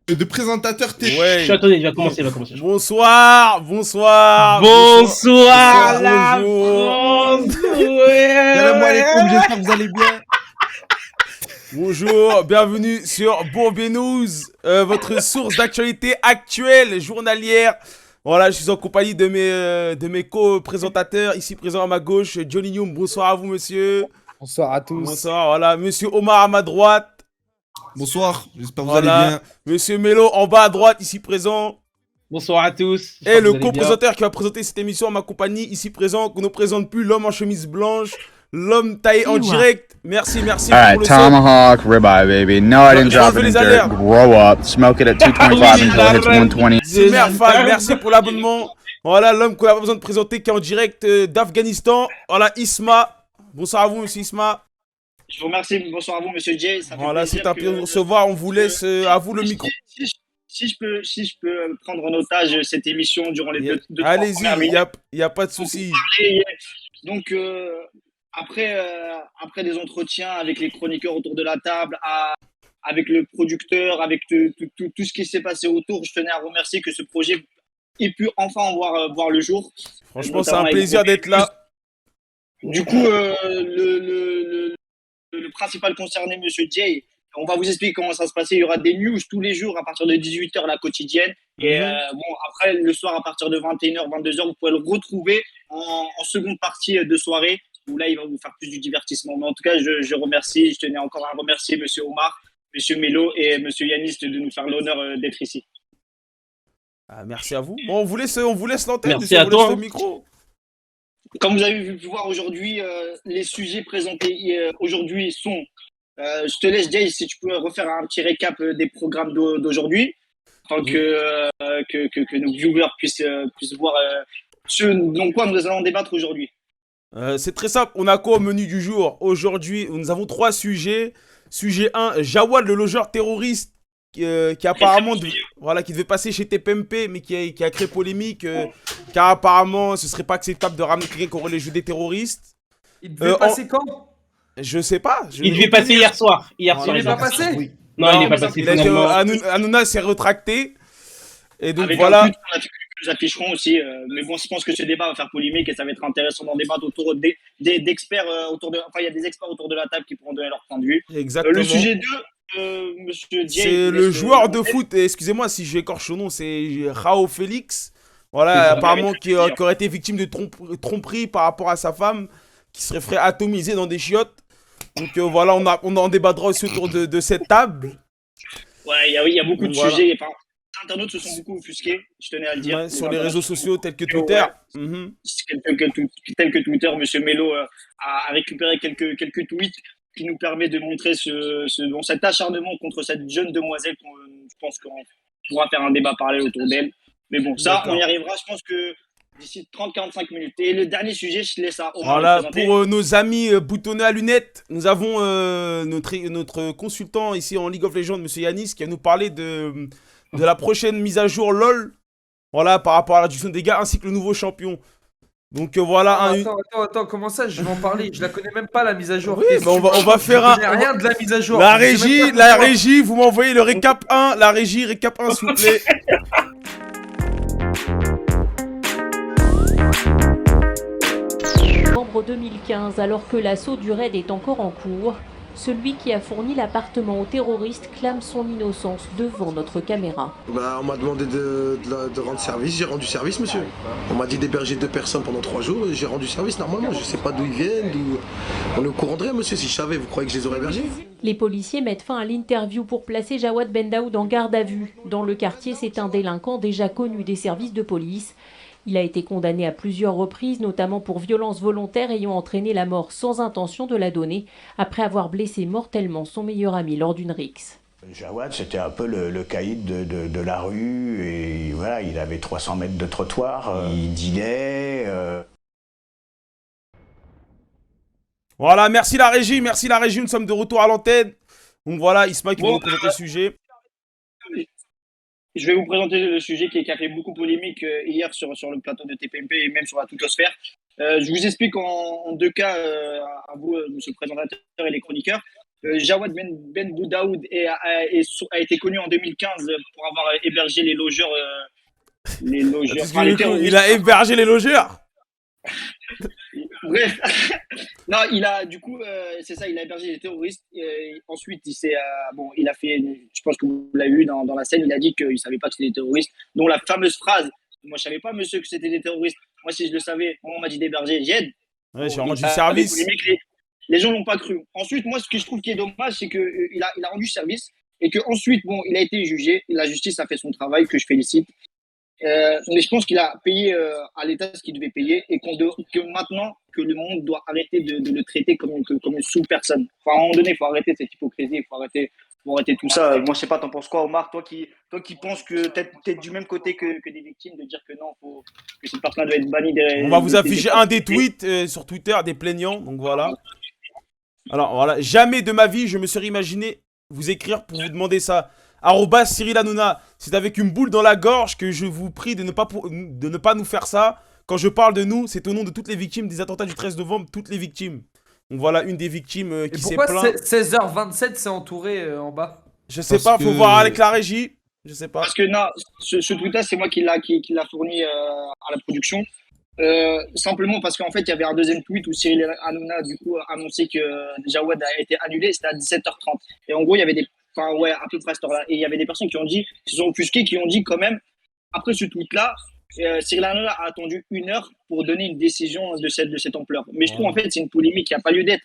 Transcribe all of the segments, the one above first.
de présentateur télé. Ouais. Attendez, il va commencer, Bonsoir, bonsoir. Bonsoir la bonjour. France. Salam alaikum, j'espère que vous allez bien. Bonjour, bienvenue sur Bourbier News, votre source d'actualité actuelle, journalière. Voilà, je suis en compagnie de mes co-présentateurs, ici présent à ma gauche, Johnny Newm. Bonsoir à vous, monsieur. Bonsoir à tous. Bonsoir, voilà, monsieur Omar à ma droite. Bonsoir, j'espère que vous Voilà, allez bien. monsieur Melo en bas à droite, ici présent. Bonsoir à tous. Et le co-présentateur qui va présenter cette émission en ma compagnie, ici présent, qu'on ne présente plus, l'homme en chemise blanche, l'homme taillé en direct. Merci pour Alright, le tomahawk, ribeye, baby. No, I didn't drop it in dirt. Grow up, smoke it at 225 until it hits 120. Zimmer fan, merci pour l'abonnement. Voilà, l'homme qu'on n'a pas besoin de présenter qui est en direct d'Afghanistan. Voilà, Isma. Bonsoir à vous, monsieur Isma. Je vous remercie. Bonsoir à vous, monsieur Jay. Voilà, c'est un plaisir de vous recevoir. On vous laisse à vous le micro. Si je peux prendre en otage cette émission durant les deux allez-y, premières il minutes. n'y a pas de souci. Donc, après des entretiens avec les chroniqueurs autour de la table, avec le producteur, avec tout ce qui s'est passé autour, je tenais à remercier que ce projet ait pu enfin voir le jour. Franchement, c'est un plaisir d'être là. Du coup, le principal concerné, monsieur Jay, on va vous expliquer comment ça se passait. Il y aura des news tous les jours à partir de 18h, la quotidienne. Et après, le soir, à partir de 21h, 22h, vous pouvez le retrouver en seconde partie de soirée, où là, il va vous faire plus du divertissement. Mais en tout cas, je remercie, je tenais encore à remercier monsieur Omar, monsieur Melo et monsieur Yanis de nous faire l'honneur d'être ici. Ah, merci à vous. Bon, on vous laisse l'antenne, merci à toi, le micro. Comme vous avez pu voir aujourd'hui, les sujets présentés aujourd'hui sont... je te laisse, Jay, si tu peux refaire un petit récap des programmes d'aujourd'hui, afin que nos viewers puissent voir ce dont quoi nous allons débattre aujourd'hui. C'est très simple. On a quoi au menu du jour? Aujourd'hui, nous avons 3 sujets. Sujet 1, Jawad, le logeur terroriste qui apparemment qui devait passer chez TPMP, mais qui a créé polémique, car apparemment ce serait pas acceptable de ramener quelqu'un qui aurait les jeux des terroristes. Il devait passer quand? Je sais pas. Il devait passer hier soir. Il n'est pas passé? Oui. Non, il n'est pas passé. Hanouna s'est retracté. Et donc avec voilà. Nous afficherons aussi, mais bon, je pense que ce débat va faire polémique et ça va être intéressant d'en débattre autour d'experts il y a des experts autour de la table qui pourront donner leur point de vue. Exactement. Le sujet 2, monsieur Jay. C'est le joueur de foot, excusez-moi si j'écorche son nom, c'est Rao Félix. Voilà, apparemment qui aurait été victime de tromperie par rapport à sa femme, qui serait fait atomiser dans des chiottes. Donc voilà, on en débattra aussi autour de cette table. Ouais, il y a beaucoup de sujets. Enfin, les internautes se sont beaucoup offusqués, je tenais à le dire. Ouais, sur les réseaux sociaux tels que Twitter. Ouais. Tel que Twitter, monsieur Melo a récupéré quelques tweets qui nous permet de montrer cet acharnement contre cette jeune demoiselle. Je pense qu'on pourra faire un débat parallèle autour d'elle. Mais bon, ça, on y arrivera. Je pense que d'ici 30-45 minutes. Et le dernier sujet, je laisse à Omar. Voilà, pour nos amis boutonnés à lunettes, nous avons notre consultant ici en League of Legends, monsieur Yanis, qui va nous parler de la prochaine mise à jour LoL. Voilà, par rapport à la réduction des dégâts, ainsi que le nouveau champion. Donc voilà. Attends, comment ça? Je vais en parler. Je la connais même pas, la mise à jour. Oui, bah on va faire rien de la mise à jour. La régie, vous m'envoyez le récap 1. La régie, récap 1, s'il vous plaît. Novembre 2015, alors que l'assaut du raid est encore en cours, celui qui a fourni l'appartement aux terroristes clame son innocence devant notre caméra. On m'a demandé de rendre service, j'ai rendu service, monsieur. On m'a dit d'héberger 2 personnes pendant 3 jours, j'ai rendu service normalement. Je sais pas d'où ils viennent, on est au courant de rien, monsieur. Si je savais, vous croyez que je les aurais hébergés? Les policiers mettent fin à l'interview pour placer Jawad Bendaoud en garde à vue. Dans le quartier, c'est un délinquant déjà connu des services de police. Il a été condamné à plusieurs reprises, notamment pour violence volontaire ayant entraîné la mort sans intention de la donner, après avoir blessé mortellement son meilleur ami lors d'une rixe. Jawad, c'était un peu le caïd de la rue, et voilà, il avait 300 mètres de trottoir, il dealait. Voilà, merci la régie, nous sommes de retour à l'antenne. Donc voilà, Isma qui va nous présenter le sujet. Je vais vous présenter le sujet qui a fait beaucoup polémique hier sur le plateau de TPMP et même sur la twittosphère. Je vous explique en 2 cas à vous, monsieur le présentateur et les chroniqueurs. Jawad Ben Boudaoud a été connu en 2015 pour avoir hébergé les logeurs. Enfin, les terroristes. Il a hébergé les logeurs. Bref, non, il a du coup, c'est ça, il a hébergé les terroristes. Ensuite, il a fait, je pense que vous l'avez eu dans la scène, il a dit qu'il savait pas que c'était des terroristes, dont la fameuse phrase, moi je savais pas, monsieur, que c'était des terroristes. Moi, si je le savais, on m'a dit d'héberger, j'aide. Ouais, j'ai rendu Avec service. polémique, les gens l'ont pas cru. Ensuite, moi, ce que je trouve qui est dommage, c'est que il a rendu service et que ensuite, bon, il a été jugé. La justice a fait son travail, que je félicite. Mais je pense qu'il a payé à l'État ce qu'il devait payer et que maintenant que le monde doit arrêter de le traiter comme une sous-personne. Enfin, à un moment donné, il faut arrêter cette hypocrisie, il faut arrêter tout ça. Moi, je sais pas, t'en penses quoi, Omar, toi qui penses que t'es du même côté que des victimes, de dire que non, que cette personne doit être bannie des. On va vous afficher un des tweets sur Twitter des plaignants, donc voilà. Alors voilà, jamais de ma vie je me serais imaginé vous écrire pour vous demander ça. Cyril Hanouna, c'est avec une boule dans la gorge que je vous prie de ne pas nous faire ça. Quand je parle de nous, c'est au nom de toutes les victimes des attentats du 13 novembre, toutes les victimes. Donc voilà, une des victimes qui s'est plaint. Pourquoi 16h27 c'est entouré en bas? Je sais pas, faut voir avec la régie. Je sais pas. Parce que non, ce tweet-là, c'est moi qui l'a fourni à la production. Simplement parce qu'en fait, il y avait un deuxième tweet où Cyril Hanouna, du coup, a annoncé que Jawad a été annulé. C'était à 17h30. Et en gros, il y avait à peu près à cette heure-là. Et il y avait des personnes qui se sont offusquées, qui ont dit quand même, après ce tweet-là, Cyril Hanouna a attendu 1 heure pour donner une décision de cette ampleur. Mais je trouve, en fait, c'est une polémique qui n'a pas lieu d'être.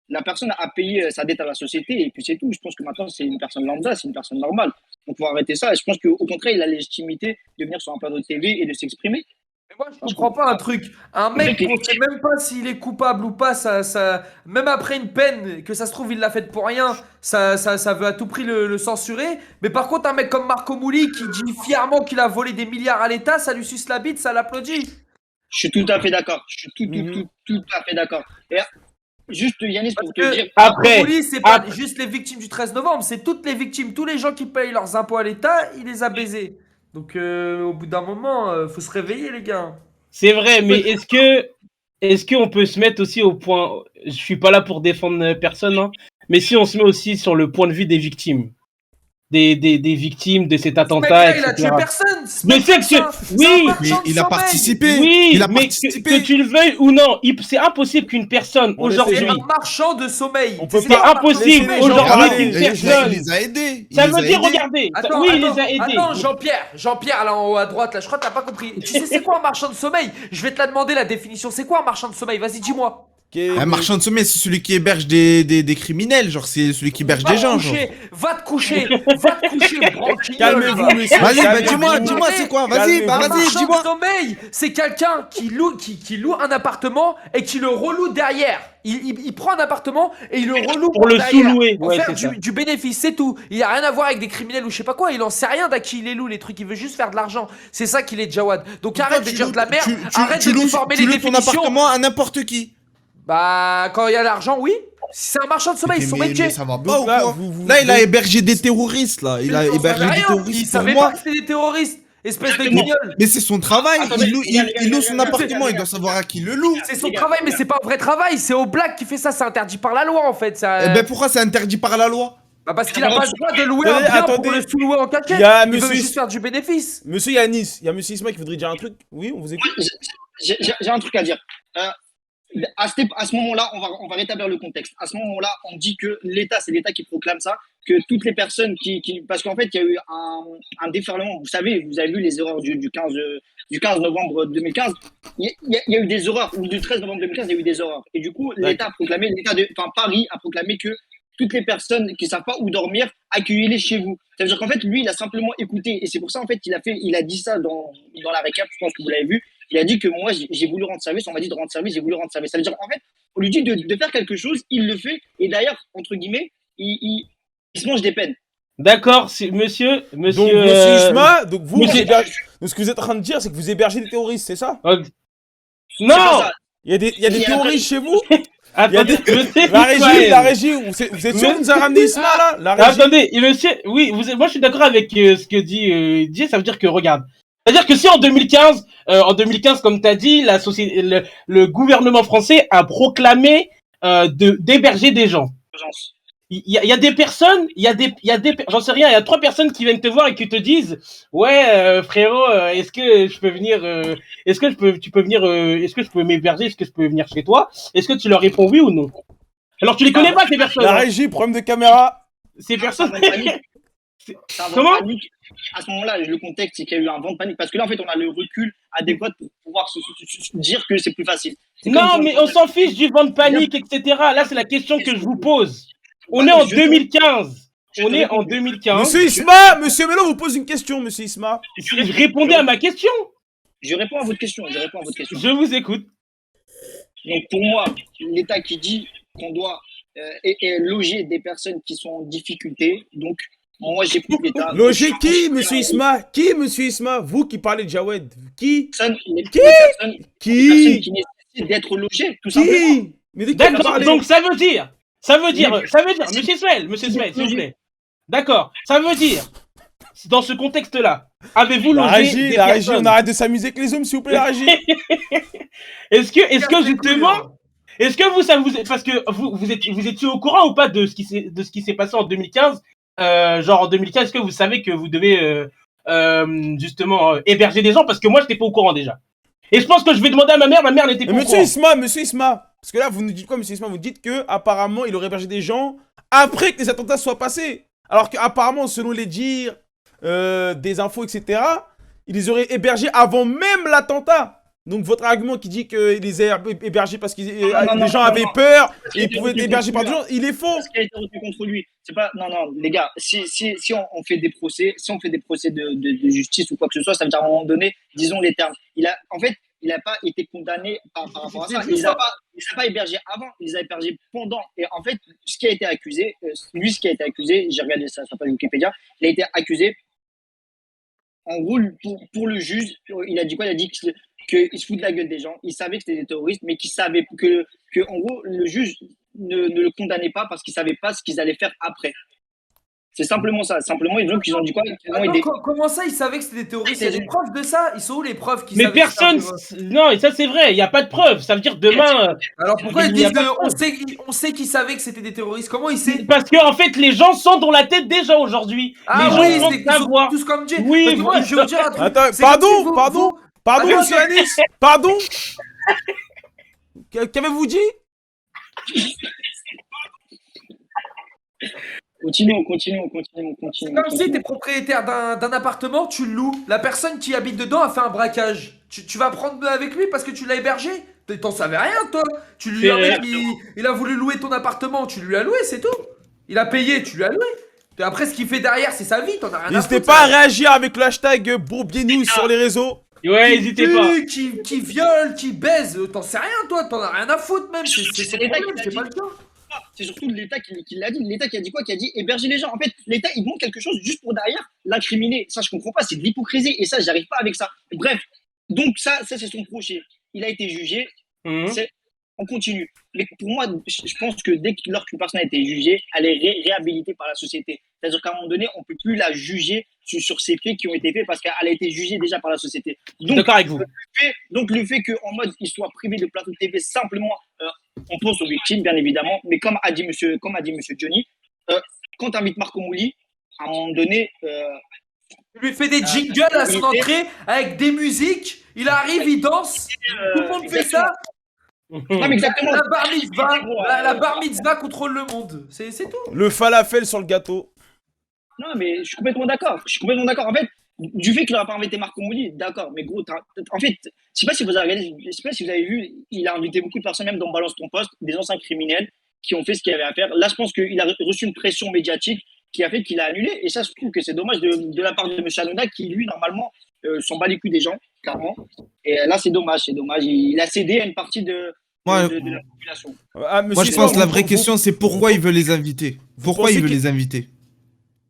La personne a payé sa dette à la société et puis c'est tout. Je pense que maintenant, c'est une personne lambda, c'est une personne normale. Donc, il faut arrêter ça. Et je pense qu'au contraire, il a la légitimité de venir sur un plateau de TV et de s'exprimer. Mais moi, je comprends pas un truc. Un mec, on sait même pas s'il est coupable ou pas. Même après une peine, que ça se trouve, il l'a faite pour rien. Ça veut à tout prix le censurer. Mais par contre, un mec comme Marco Mouli qui dit fièrement qu'il a volé des milliards à l'État, ça lui suce la bite, ça l'applaudit. Je suis tout à fait d'accord. Je suis tout à fait d'accord. Et juste, Yanis, pour te dire. Après, Marco Mouli, c'est pas juste les victimes du 13 novembre, c'est toutes les victimes, tous les gens qui payent leurs impôts à l'État, il les a baisés. Donc au bout d'un moment, faut se réveiller les gars. C'est vrai, mais est-ce qu'on peut se mettre aussi au point, je suis pas là pour défendre personne, hein, mais si on se met aussi sur le point de vue des victimes, des victimes de cet attentat, ce mec-là, etc. il a tué personne. Mais c'est que oui, Mais il a participé. oui, Il a mais participé. que tu le veuilles ou non, c'est impossible qu'une personne C'est aujourd'hui. un marchand de sommeil. On peut C'est impossible laisser les gens aujourd'hui parler. qu'une Il personne. les a aidés. Ça veut dire, regardez, oui, il les a aidés. Attends, Jean-Pierre, là en haut à droite, là, je crois que t'as pas compris. Tu sais, c'est quoi un marchand de sommeil? Je vais te la demander, la définition. C'est quoi un marchand de sommeil? Vas-y, dis-moi. Un marchand de sommeil, c'est celui qui héberge des criminels. Genre, c'est celui qui héberge des gens. Genre. Va te coucher, branquignol. Calmez-vous, monsieur. Vas-y, calmez-vous. dis-moi, c'est quoi? Vas-y, Calmez-vous. Un vas-y, marchand dis-moi. de sommeil, c'est quelqu'un qui loue un appartement et qui le reloue derrière. Il prend un appartement et il le reloue Pour le derrière, sous-louer, pour ouais, faire c'est ça. du bénéfice, c'est tout. Il a rien à voir avec des criminels ou je sais pas quoi. Il en sait rien d'à qui il les loue les trucs. Il veut juste faire de l'argent. C'est ça qu'il est Jawad. Donc arrête de dire de la merde. Arrête de déformer les Tu loues ton définitions. appartement à n'importe qui. Bah quand il y a l'argent, oui. Si c'est un marchand de sommeil, son métier. Mais ça va pas ou là, quoi? Là, il a hébergé des terroristes, là. Il a Mais hébergé des il terroristes pour savait moi. pas que c'était des terroristes. Espèce de Exactement. guignol. Mais c'est son travail. Attendez, Il loue son les gars, appartement. les Il gars. doit savoir à qui le loue. C'est son Les gars, travail, mais les gars. c'est pas un vrai travail. C'est au black qui fait ça. C'est interdit par la loi en fait. Ça... Eh ben, pourquoi c'est interdit par la loi? Bah parce qu'il a pas le droit de louer un Attendez, bien pour attendez. le sous-louer en caquette. Il y a Il veut monsieur- juste faire du bénéfice. Monsieur Yanis, il y a monsieur Isma qui voudrait dire un truc. Oui, on vous écoute. J'ai un truc à dire. À ce moment-là, on va rétablir le contexte. À ce moment-là, on dit que c'est l'État qui proclame ça, que toutes les personnes parce qu'en fait, il y a eu un déferlement. Vous avez vu les erreurs du 15 novembre 2015. Il y a eu des horreurs, ou du 13 novembre 2015, il y a eu des horreurs. Et du coup, l'État a proclamé, Paris a proclamé que toutes les personnes qui ne savent pas où dormir, accueillez-les chez vous. Ça veut dire qu'en fait, lui, il a simplement écouté. Et c'est pour ça, en fait, il a dit ça dans la récap, je pense que vous l'avez vu. Il a dit que moi, j'ai voulu rendre service, on m'a dit de rendre service, j'ai voulu rendre service. Ça veut dire, en fait, on lui dit de faire quelque chose, il le fait. Et d'ailleurs, entre guillemets, il se mange des peines. D'accord, monsieur. Donc, monsieur Isma, donc vous, monsieur- donc, ce que vous êtes en train de dire, c'est que vous hébergez des terroristes, c'est ça? Non. C'est pas ça. Il y a des Il y a terroristes chez vous? Attendez, La régie, vous êtes sûr de nous a ramené Isma là? La régie. Attendez, monsieur, oui, moi je suis d'accord avec ce que dit Dieu, ça veut dire que, regarde, c'est-à-dire que si en 2015, comme tu as dit, le gouvernement français a proclamé d'héberger des gens. y a des personnes, j'en sais rien, il y a 3 personnes qui viennent te voir et qui te disent, ouais, frérot, est-ce que je peux venir, est-ce que tu peux venir, est-ce que je peux m'héberger, est-ce que je peux venir chez toi? Est-ce que tu leur réponds oui ou non? Alors tu les connais pas ces personnes. La hein. régie, problème de caméra. Ces personnes. C'est un vent de Comment? panique. À ce moment-là, le contexte, c'est qu'il y a eu un vent de panique. Parce que là, en fait, on a le recul adéquat pour pouvoir se dire que c'est plus facile. C'est comme Non, quand- mais on s'en fiche du vent de panique, etc. Là, c'est la question que je vous pose. On est en 2015. On est en 2015. Monsieur Isma, monsieur Melo vous pose une question, monsieur Isma. Répondez à ma question. Je réponds à votre question. Je vous écoute. Donc, pour moi, l'État qui dit qu'on doit loger des personnes qui sont en difficulté, donc, moi, j'écoute l'État. Loger qui, monsieur Isma? Qui, monsieur Isma? Vous qui parlez de Jawed. Qui? Les Qui? personnes Qui? qui nécessitent d'être logées, tout simplement. Qui? Mais de qui on D'accord, parle? donc ça veut dire, monsieur Swell, s'il vous plaît. D'accord, ça veut dire, dans ce contexte-là, avez-vous La logé régie, des la régie, personnes? on arrête de s'amuser avec les hommes, s'il vous plaît, la régie. Est-ce que justement, est-ce que parce que vous étiez au courant ou pas de ce qui s'est passé en 2015? Genre en 2015, est-ce que vous savez que vous devez justement héberger des gens? Parce que moi, je n'étais pas au courant déjà. Et je pense que je vais demander à ma mère n'était pas au Monsieur courant. Isma, parce que là, vous nous dites quoi, monsieur Isma? Vous dites que apparemment, il aurait hébergé des gens après que les attentats soient passés. Alors qu'apparemment, selon les dires des infos, etc., ils les auraient hébergés avant même l'attentat. Donc votre argument qui dit qu'ils les a hébergés parce que les gens avaient peur et ils pouvaient être hébergés par des gens, il est faux. Ce qui a été retenu contre lui, c'est pas. Non, les gars, si on fait des procès, de justice ou quoi que ce soit, ça veut dire à un moment donné, disons les termes. En fait, il n'a pas été condamné par rapport à ça. Il les a pas hébergés avant, il les a hébergés pendant. Et en fait, ce qui a été accusé, j'ai regardé ça sur la page Wikipédia, il a été accusé. En gros, pour le juge, il a dit quoi? Il a dit qu'il se fout de la gueule des gens. Il savait que c'était des terroristes, mais qu'il savait que, en gros, le juge ne le condamnait pas parce qu'il savait pas ce qu'ils allaient faire après. C'est simplement ça. Simplement, ils ont dit quoi? Comment ça, ils savaient que c'était des terroristes? Il y a des preuves de ça? Ils sont où les preuves qui Mais savaient que personne, c'était un non, et ça c'est vrai, il n'y a pas de preuve. Ça veut dire demain. Alors pourquoi ils Il y a disent pas de preuve. on sait qu'ils savaient que c'était des terroristes? Comment ils savent? Parce que en fait, les gens sont dans la tête déjà aujourd'hui. Ah les oui, gens c'est vont savoir. tous comme Jay. Oui, Parce que moi, oui. je vais vous dire un truc. Attends, C'est comme si pardon, Attends, monsieur Anis, pardon. Qu'avez-vous dit? Continuons. C'est comme si tu es propriétaire d'un appartement, tu le loues. La personne qui habite dedans a fait un braquage. Tu vas prendre avec lui parce que tu l'as hébergé? T'en savais rien, toi. Tu lui as il a voulu louer ton appartement, tu lui as loué, c'est tout. Il a payé, tu lui as loué. Et après, ce qu'il fait derrière, c'est sa vie, t'en as rien à foutre. N'hésitez pas à réagir avec le hashtag Bourbier News sur les réseaux. Ouais, n'hésitez pas. Qui viole, qui baise, t'en sais rien, toi, t'en as rien à foutre même. C'est l'État problème, qui c'est l'a pas le cas. C'est surtout l'État qui l'a dit. L'État qui a dit quoi? Qui a dit héberger les gens. En fait, l'État, il demande quelque chose juste pour derrière l'incriminer. Ça, je comprends pas. C'est de l'hypocrisie. Et ça, j'arrive pas avec ça. Bref. Donc, ça c'est son procès. Il a été jugé. On continue. Mais pour moi, je pense que lorsqu'une personne a été jugée, elle est réhabilitée par la société. C'est-à-dire qu'à un moment donné, on ne peut plus la juger sur ces faits qui ont été faits parce qu'elle a été jugée déjà par la société. Donc, d'accord avec vous. Donc le fait qu'en mode, il soit privé de plateau de TV, simplement, on pense aux victimes, bien évidemment. Mais comme a dit monsieur Johnny, quand tu invites Marco Mouli, à un moment donné... Il lui fait des jingles à son entrée avec des musiques. Il arrive, il danse. Tout le monde fait ça. Non, mais exactement. La bar mitzvah contrôle le monde. C'est tout. Le falafel sur le gâteau. Non, mais je suis complètement d'accord. En fait, du fait qu'il n'aura pas invité Marco Mouli, d'accord. Mais gros, en fait, je sais pas si vous avez vu, il a invité beaucoup de personnes, même dans Balance ton poste, des anciens criminels qui ont fait ce qu'il avait à faire. Là, je pense qu'il a reçu une pression médiatique qui a fait qu'il a annulé. Et ça, je trouve que c'est dommage de la part de M. Hanouna qui, lui, normalement, s'en bat les couilles des gens, clairement. Et là, c'est dommage. Il a cédé à une partie de la population. Moi, je pense que la vraie question, c'est pourquoi il veut les inviter. Pourquoi il veut les inviter?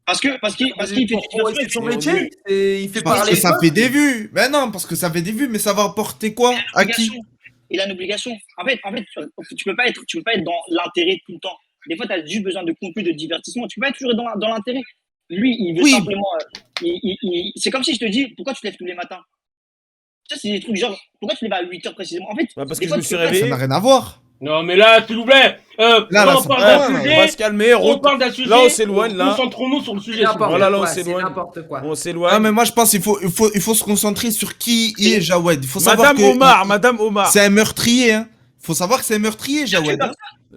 Parce qu'il fait son métier. Il fait parce parler. que ça fait des vues. Mais non, parce que ça fait des vues, mais ça va apporter quoi? À qui? Il a une obligation. En fait, tu peux pas être dans l'intérêt tout le temps. Des fois, tu as juste besoin de contenu, de divertissement. Tu peux pas être toujours dans l'intérêt. Lui, il veut simplement. C'est comme si je te dis, pourquoi tu te lèves tous les matins? Ça, c'est des trucs genre, pourquoi tu te lèves à 8h précisément? En fait, parce que je me suis réveillé. Ça n'a rien à voir. Non, mais là, s'il vous plaît, Là, Quand on c'est parle pas d'un loin, On sujet, va se calmer. on parle d'un sujet. Là, on s'éloigne, là. Concentrons-nous sur le sujet. N'importe Voilà, là, on quoi, c'est s'éloigne. n'importe quoi. On Ah, s'éloigne. mais moi, je pense qu'il faut se concentrer sur qui est Jawed. Il faut savoir Madame que Omar, Madame Omar. c'est un meurtrier, hein. Faut savoir que c'est un meurtrier, Jawed. Hein.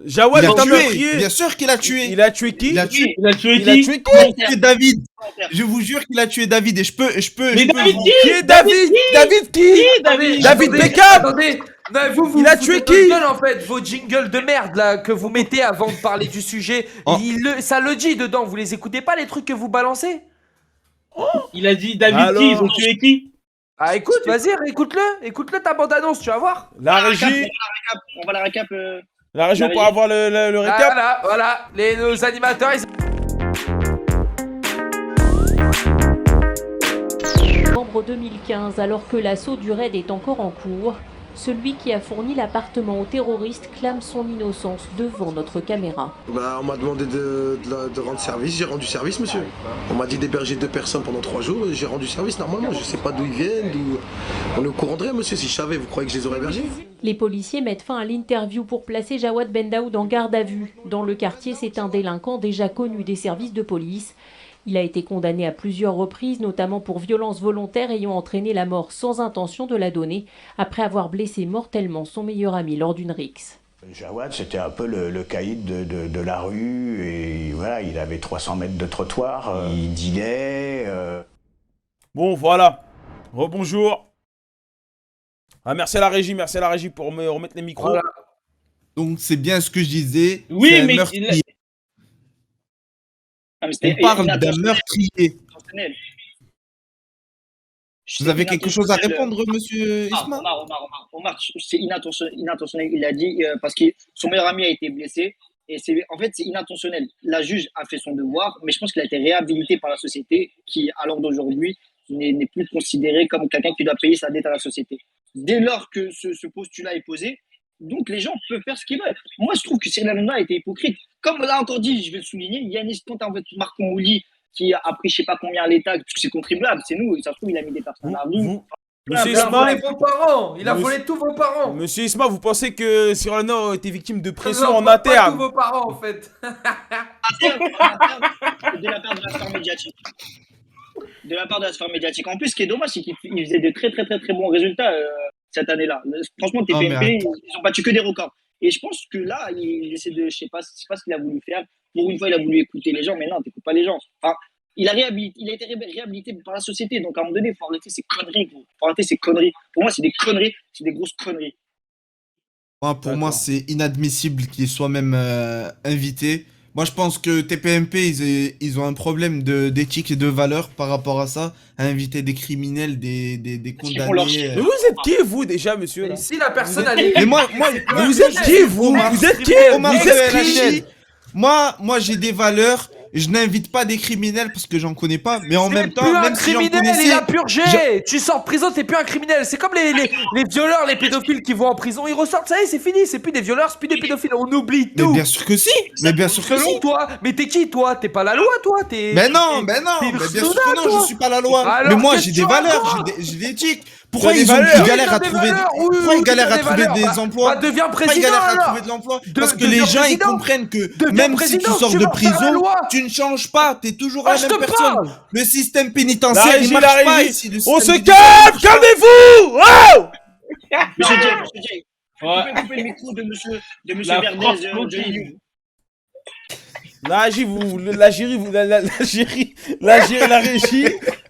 Jawad Il a est un tué. meurtrier. Bien sûr qu'il a tué. Il a tué qui? Il a tué. Il a tué Il a qui? tué qui? Il a tué David. Je vous jure qu'il a tué David et je peux Mais David vous- qui? Qui est David? David qui? David. David Attendez, Beckham. Attendez, non, vous Il a vous tué foutez de qui? notre gueule, en fait, vos jingles de merde là que vous mettez avant de parler du sujet, Oh. ça le dit dedans. Vous les écoutez pas les trucs que vous balancez? Il a dit David Alors. qui? Ils ont tué qui? Ah écoute, vas-y, écoute-le ta bande annonce, tu vas voir. La régie. On va la récap. La régie pour avoir le récap. Voilà, nos animateurs. Novembre 2015, alors que l'assaut du raid est encore en cours, celui qui a fourni l'appartement aux terroristes clame son innocence devant notre caméra. Bah, on m'a demandé de rendre service, j'ai rendu service, monsieur. On m'a dit d'héberger 2 personnes pendant 3 jours, et j'ai rendu service normalement. Je sais pas d'où ils viennent, On est au courant de rien, monsieur. Si je savais, vous croyez que je les aurais hébergés? Les policiers mettent fin à l'interview pour placer Jawad Bendaoud en garde à vue. Dans le quartier, c'est un délinquant déjà connu des services de police. Il a été condamné à plusieurs reprises, notamment pour violences volontaires ayant entraîné la mort sans intention de la donner, après avoir blessé mortellement son meilleur ami lors d'une rixe. Jawad, c'était un peu le caïd de la rue, et voilà, il avait 300 mètres de trottoir, il dealait. Bon, voilà. Rebonjour. Ah, merci à la régie pour me remettre les micros. Voilà. Donc c'est bien ce que je disais. Oui, c'est un mais meurtrier. Ah, On parle d'un meurtrier. Vous avez quelque chose à répondre, monsieur Isma? Omar, c'est inintentionnel. Il a dit parce que son meilleur ami a été blessé. Et en fait, c'est inintentionnel. La juge a fait son devoir, mais je pense qu'il a été réhabilité par la société qui, à l'heure d'aujourd'hui, n'est plus considéré comme quelqu'un qui doit payer sa dette à la société. Dès lors que ce postulat est posé, donc les gens peuvent faire ce qu'ils veulent. Moi, je trouve que Cyril Hanouna a été hypocrite. Comme on l'a encore dit, je vais le souligner, Yanis, quand en fait Marc Mouli qui a pris je sais pas combien à l'État, parce que c'est contribuable, c'est nous, et ça se trouve, il a mis des personnes à la rue. Monsieur Il a Isma, volé vos parents, il a Monsieur- volé tous vos parents. Monsieur Isma, vous pensez que Cyril Hanouna a été victime de pression Non, en pas interne? tous vos parents en fait. De la part de la sphère médiatique. De la part de la sphère médiatique. En plus, ce qui est dommage, c'est qu'il faisait de très bons résultats cette année-là. Franchement, TPMP, ils ont battu que des records. Et je pense que là, il essaie de, je sais pas ce qu'il a voulu faire. Pour une fois, il a voulu écouter les gens, mais non, t'écoutes pas les gens. Enfin, il a été réhabilité par la société. Donc, à un moment donné, il faut arrêter ces conneries, gros. Faut arrêter ces conneries. Pour moi, c'est des conneries. C'est des grosses conneries. Pour moi, c'est inadmissible qu'il soit même invité. Moi, je pense que TPMP, ils ont un problème d'éthique et de valeur par rapport à ça, à inviter des criminels, des condamnés. Mais vous êtes qui, vous, déjà, monsieur là? Et si la personne Vous a êtes- Mais moi, Vous êtes qui, vous? Vous êtes qui? Omar Vous êtes qui? Belachi, moi, j'ai des valeurs. Je n'invite pas des criminels parce que j'en connais pas, mais en même temps, plus un même si j'en criminel, connaissais, il a purgé. Tu sors de prison, t'es plus un criminel. C'est comme les violeurs, les pédophiles qui vont en prison, ils ressortent, ça y est, c'est fini. C'est plus des violeurs, c'est plus des pédophiles. On oublie mais tout. bien sûr que si, mais bien sûr que Selon si. toi, mais t'es qui toi? T'es pas la loi toi? T'es. Mais non, t'es mais bien sûr Soda, que non, toi. je suis pas la loi. Alors, Mais moi, qu'est-ce j'ai que des tu valeurs, racontes? j'ai des éthiques. Pourquoi des ils valeurs. galèrent à T'as des trouver valeurs, oui, pourquoi oui, ils galèrent t'as à des trouver valeurs. des emplois? Bah, deviens Pourquoi ils président, galèrent à alors. trouver de l'emploi? Parce que deviens les gens, ils président. comprennent que Deviens même si tu président, sors tu de vas faire la prison, loi. tu ne changes pas, t'es toujours Ah, la je même te personne. parle. Le système La pénitentiaire, il régie, marche la pas régie. ici. Le On système se pénitentiaire, calme, calmez-vous! Oh! Monsieur Jay, Ouais. vous pouvez couper le micro de monsieur La Verdez, France Johnny continue. New. La régie,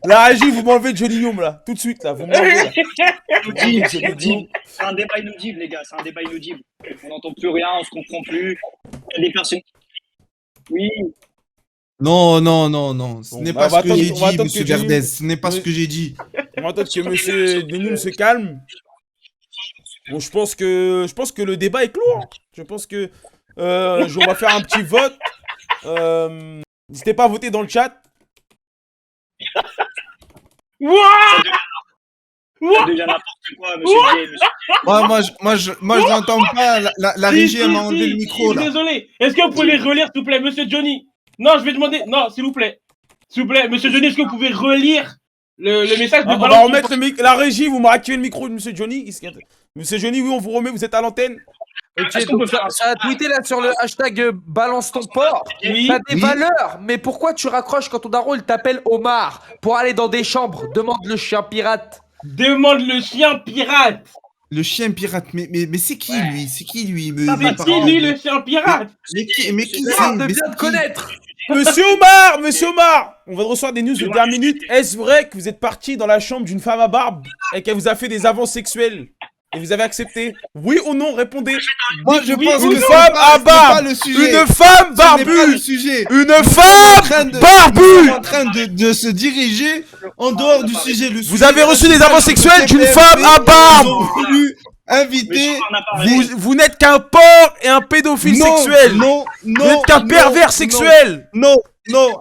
la régie, vous m'enlevez Johnny Youm là, tout de suite là, vous m'enlevez là. C'est un débat inaudible, les gars, c'est un débat inaudible. On n'entend plus rien, on se comprend plus. Il y a des personnes. Oui, Non, ce Bon, n'est bah, pas on va ce que j'ai attendre- on va dit, attendre monsieur que Johnny- Verdez. Ce n'est pas ce que j'ai dit. On va attendre que monsieur Youm se calme. Bon, je pense que le débat est clos. Hein. Je pense que on va faire un petit vote. N'hésitez pas à voter dans le chat. ça devient n'importe quoi, monsieur Jay. Monsieur... Moi, je l'entends pas. La Si, régie, si, elle m'a enlevé si, le micro, là. Désolé. Est-ce que vous pouvez les relire, s'il vous plaît, monsieur Johnny? Non, je vais demander. Non, s'il vous plaît. S'il vous plaît, monsieur Johnny, est-ce que vous pouvez relire le message de On va Balance remettre la régie, vous m'avez activé le micro de monsieur Johnny. Monsieur Johnny, oui, on vous remet, vous êtes à l'antenne. Ok, donc ça a tweeté là sur le hashtag balance ton porc. T'as des valeurs, mais pourquoi tu raccroches quand ton daron il t'appelle Omar pour aller dans des chambres? Demande le chien pirate. Demande le chien pirate. Le chien pirate, mais c'est qui lui? C'est qui lui? C'est qui lui le chien pirate? Mais qui J'ai c'est? hâte de Mais bien c'est te qui connaître. Monsieur Omar, on va recevoir des news de dernière minute. Est-ce vrai que vous êtes parti dans la chambre d'une femme à barbe et qu'elle vous a fait des avances sexuelles et vous avez accepté? Oui ou non? Répondez. Moi, je pense Une que femme à barbe, le sujet. une femme Ce n'est pas le barbue, sujet. une en femme train de- barbue. Nous sommes en train de se diriger en dehors du sujet. Le Vous sujet avez reçu des avances sexuelles d'une TPMP, femme à barbe. Ils ont voulu inviter. Vous n'êtes qu'un porc et un pédophile sexuel. Non, Vous n'êtes qu'un pervers sexuel. Non.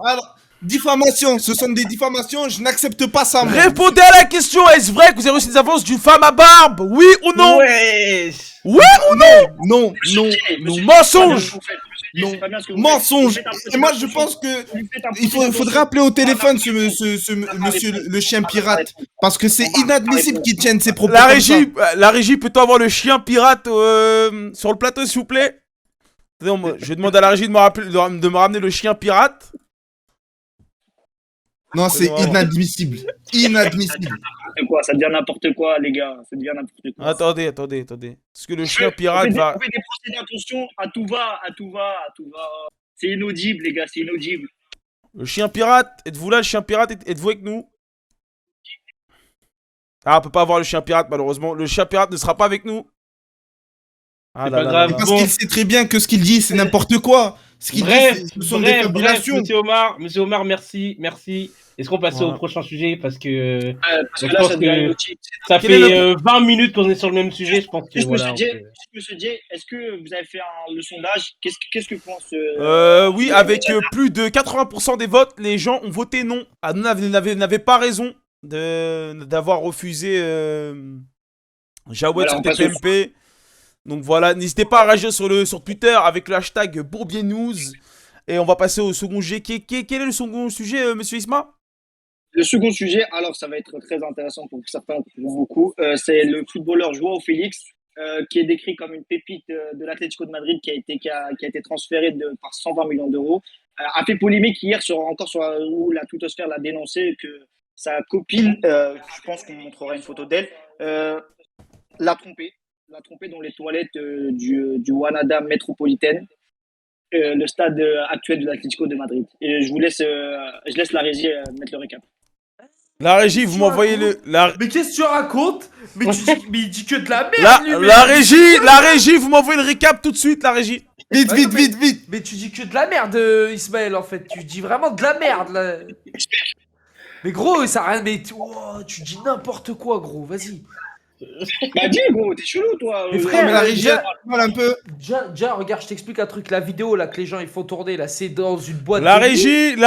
Alors, diffamation, ce sont des diffamations. Je n'accepte pas ça. Moi. Répondez à la question. Est-ce vrai que vous avez reçu des avances d'une femme à barbe? Oui ou non? Ouais. Oui ou non? Non. Mensonge. Non, mensonge. Et moi, je pense que il faudrait appeler au téléphone ce monsieur le chien pirate, parce que c'est inadmissible qu'il tienne ses propos. La comme régie, peut-on avoir le chien pirate sur le plateau, s'il vous plaît? Non, je demande à la régie de me ramener le chien pirate. ça. Non, c'est inadmissible. Inadmissible. Ça devient n'importe quoi, les gars. Ça devient n'importe quoi. Attendez. Parce que le chien pirate va... On fait des procès d'intention à tout va. C'est inaudible, les gars, c'est inaudible. Le chien pirate, êtes-vous là, le chien pirate? Êtes-vous avec nous? Ah, on peut pas avoir le chien pirate, malheureusement. Le chien pirate ne sera pas avec nous. Ah C'est pas grave. Parce qu'il sait très bien que ce qu'il dit, c'est n'importe quoi. Ce qu'il dit, ce sont des fabulations. Monsieur Omar, merci. Est-ce qu'on passe au prochain sujet? Parce que Parce que là, ça devient inutile. ça fait 20 minutes qu'on est sur le même sujet. Je pense que voilà. Monsieur Jay, est-ce que vous avez fait le sondage? Qu'est-ce que pense Oui, avec plus de 80% des votes, les gens ont voté non. Ah, n'avez pas raison d'avoir refusé Jawed sur TPMP. Donc voilà, n'hésitez pas à réagir sur Twitter avec le hashtag Bourbier News. Et on va passer au second sujet. Quel est le second sujet, monsieur Isma? Le second sujet, alors ça va être très intéressant pour certains, pour beaucoup. C'est le footballeur Joao Félix, qui est décrit comme une pépite de l'Atlético de Madrid qui a été transféré par 120 millions d'euros. A fait polémique hier où la twittosphère l'a dénoncé, que sa copine, je pense qu'on montrera une photo d'elle, l'a trompé dans les toilettes du Wanada Metropolitan, le stade actuel de l'Atlético de Madrid. Et je laisse la régie mettre le récap. La régie, vous m'envoyez Mais qu'est-ce que tu racontes? Mais il dit que de la merde, lui, la régie, vous m'envoyez le récap tout de suite, la régie. Vite. Mais tu dis que de la merde, Ismaël, en fait. Tu dis vraiment de la merde, là. Mais gros, ça rien. Mais tu dis n'importe quoi, gros. Vas-y. Bah dis, gros, t'es chelou, toi. Mais frère, mais la régie, voilà un peu. Déjà, regarde, je t'explique un truc. La vidéo là que les gens ils font tourner, là, c'est dans une boîte. La de régie.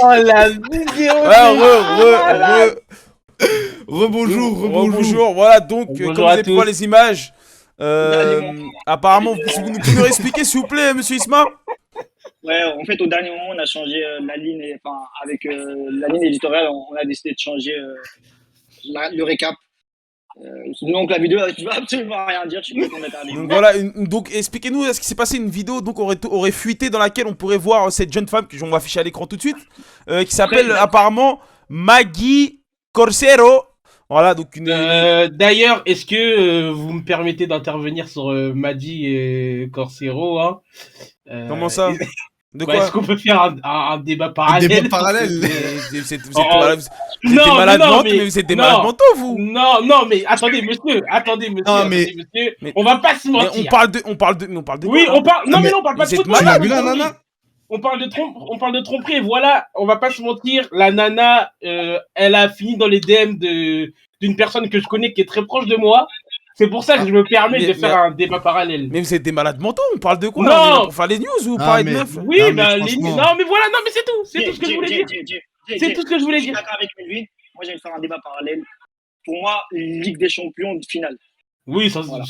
Oh la vidéo. Rebonjour. Voilà, donc, Bonjour comme vous à avez pu voir tous. les images, apparemment, vous pouvez nous expliquer, s'il vous plaît, monsieur Isma? Ouais, en fait, au dernier moment, on a changé la ligne, avec la ligne éditoriale, on a décidé de changer le récap. Donc la vidéo, je ne veux absolument rien dire, je suis content d'être avec vous. Donc voilà, donc expliquez-nous ce qui s'est passé, une vidéo donc aurait fuité dans laquelle on pourrait voir cette jeune femme que on va afficher à l'écran tout de suite, qui s'appelle apparemment Maggie Corsero. Voilà, donc D'ailleurs, est-ce que vous me permettez d'intervenir sur Maggie Corsero, hein Comment ça? De quoi? Est-ce qu'on peut faire un débat parallèle? Un débat parallèle. Vous êtes malade mentaux, vous. Non, mais attendez, monsieur. On va pas se mentir. On parle de. Oui, on parle. Non, mais non, on parle pas de Vous êtes football. malade. Tu l'as vu la nana? On parle de tromperie. Et voilà, on va pas se mentir. La nana, elle a fini dans les DM d'une personne que je connais qui est très proche de moi. C'est pour ça que je me permets Mais- de faire un débat parallèle. Mais vous êtes des malades mentaux, on parle de quoi Non. là? On est là pour faire les news ou Ah, parler de mais- meufs? Oui, Non, mais bah, franchement. non, mais voilà, non, mais c'est tout. C'est tout ce que je voulais dire. C'est tout ce que je voulais Je suis dire. d'accord avec Melvin. Moi, j'allais faire un débat parallèle. Pour moi, Ligue des Champions finale. Oui, Voilà.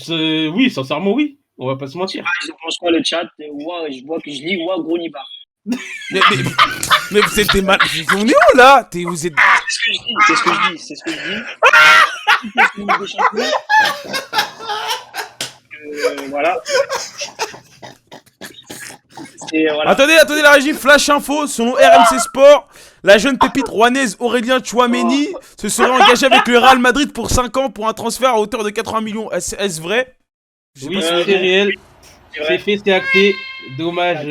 oui, sincèrement, oui. On va pas se mentir. Je pense quoi le chat? Ouais, je vois que je lis ouais, gros Nibar. Mais vous êtes des malades. On est où là? Vous êtes. C'est ce que je dis, c'est ce que je dis, c'est ce que je dis. Ligue des Champions. Voilà. Et voilà. Attendez, la régie, flash info, selon RMC Sport, la jeune pépite rouennaise Aurélien Tchouameni se serait engagé avec le Real Madrid pour 5 ans pour un transfert à hauteur de 80 millions. Est-ce vrai? Je sais Oui, pas si- c'est réel. C'est vrai. C'est fait, c'est acté. Dommage.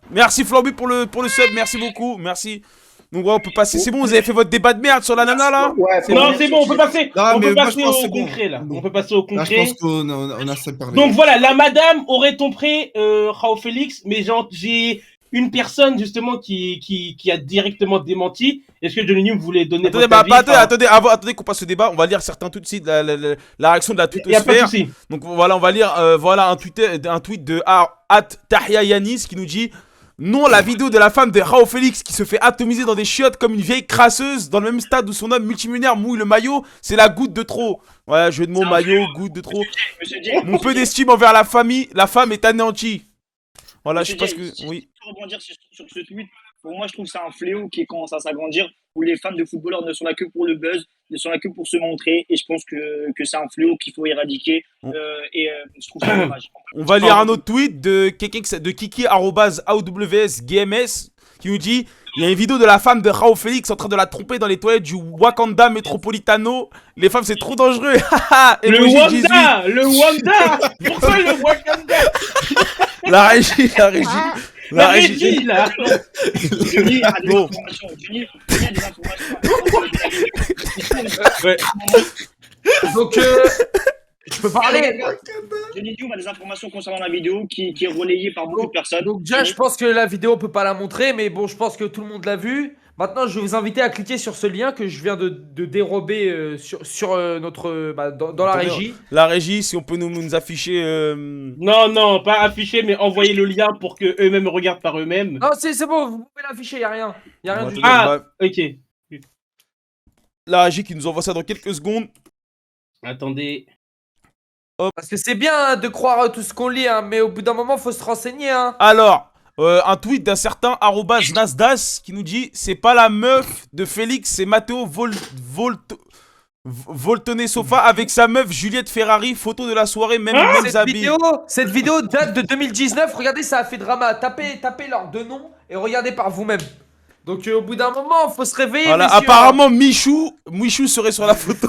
Merci Flambu pour le sub, merci beaucoup, merci. Donc ouais, on peut passer, c'est bon, vous avez fait votre débat de merde sur la nana là? Ouais, Non, c'est bon, on peut passer. Non, On mais peut moi, passer je pense que au c'est bon. concret là. Bon. On peut passer au Là, je concret. pense qu'on a assez parlé. Donc voilà, la madame aurait trompé Joao Félix, mais j'ai une personne justement qui a directement démenti. Est-ce que Johnny New voulait donner Attendez, votre avis? attendez qu'on passe au débat, on va lire certains tweets ici, la réaction de la Il n'y a pas de twittosphère. souci. Donc voilà, on va lire voilà un tweet de Tahia Yanis qui nous dit: non, la vidéo de la femme de Joao Félix qui se fait atomiser dans des chiottes comme une vieille crasseuse dans le même stade où son homme multimillionnaire mouille le maillot, c'est la goutte de trop. Ouais, jeu de mots, maillot, goutte de trop. Monsieur Jay, Mon peu d'estime envers la famille, la femme est anéantie. Voilà, je sais pas ce Jay, que. Oui. je peux rebondir sur ce tweet. Pour moi, je trouve que c'est un fléau qui commence à s'agrandir, où les fans de footballeurs ne sont là que pour le buzz, ne sont là que pour se montrer, et je pense que c'est un fléau qu'il faut éradiquer, et je trouve ça dommage. On va lire un autre tweet de Kiki@AWSGMS qui nous dit: il y a une vidéo de la femme de Joao Félix en train de la tromper dans les toilettes du Wakanda Metropolitano. Les femmes, c'est trop dangereux. Le Emoji Wanda, le Wanda. Pourquoi le Wakanda? 18. La régie. La régie là. Johnny a des Bon. informations. Johnny a des informations. Ouais. Donc, je peux parler. Johnny Dioum a des informations concernant la vidéo qui est relayée par beaucoup de personnes. Donc déjà, je pense que la vidéo, on peut pas la montrer, mais bon, je pense que tout le monde l'a vue. Maintenant, je vais vous inviter à cliquer sur ce lien que je viens de dérober sur notre dans la Attendez, régie. La régie, si on peut nous afficher. Non, pas afficher, mais envoyer le lien pour que eux-mêmes regardent par eux-mêmes. Non, c'est bon, vous pouvez l'afficher, y a rien. Y a rien du tout. Attendez, Ah, ok. La régie qui nous envoie ça dans quelques secondes. Attendez. Parce que c'est bien hein, de croire tout ce qu'on lit, hein, mais au bout d'un moment, faut se renseigner. Hein. Alors, un tweet d'un certain @Nasdas qui nous dit: c'est pas la meuf de Félix, c'est Matteo Voltone Sofa avec sa meuf Juliette Ferrari, photo de la soirée, mêmes habits. Cette vidéo date de 2019. Regardez, ça a fait drama. Tapez leurs deux noms et regardez par vous-même. Donc au bout d'un moment, faut se réveiller. Voilà, messieurs. apparemment Michou serait sur la photo.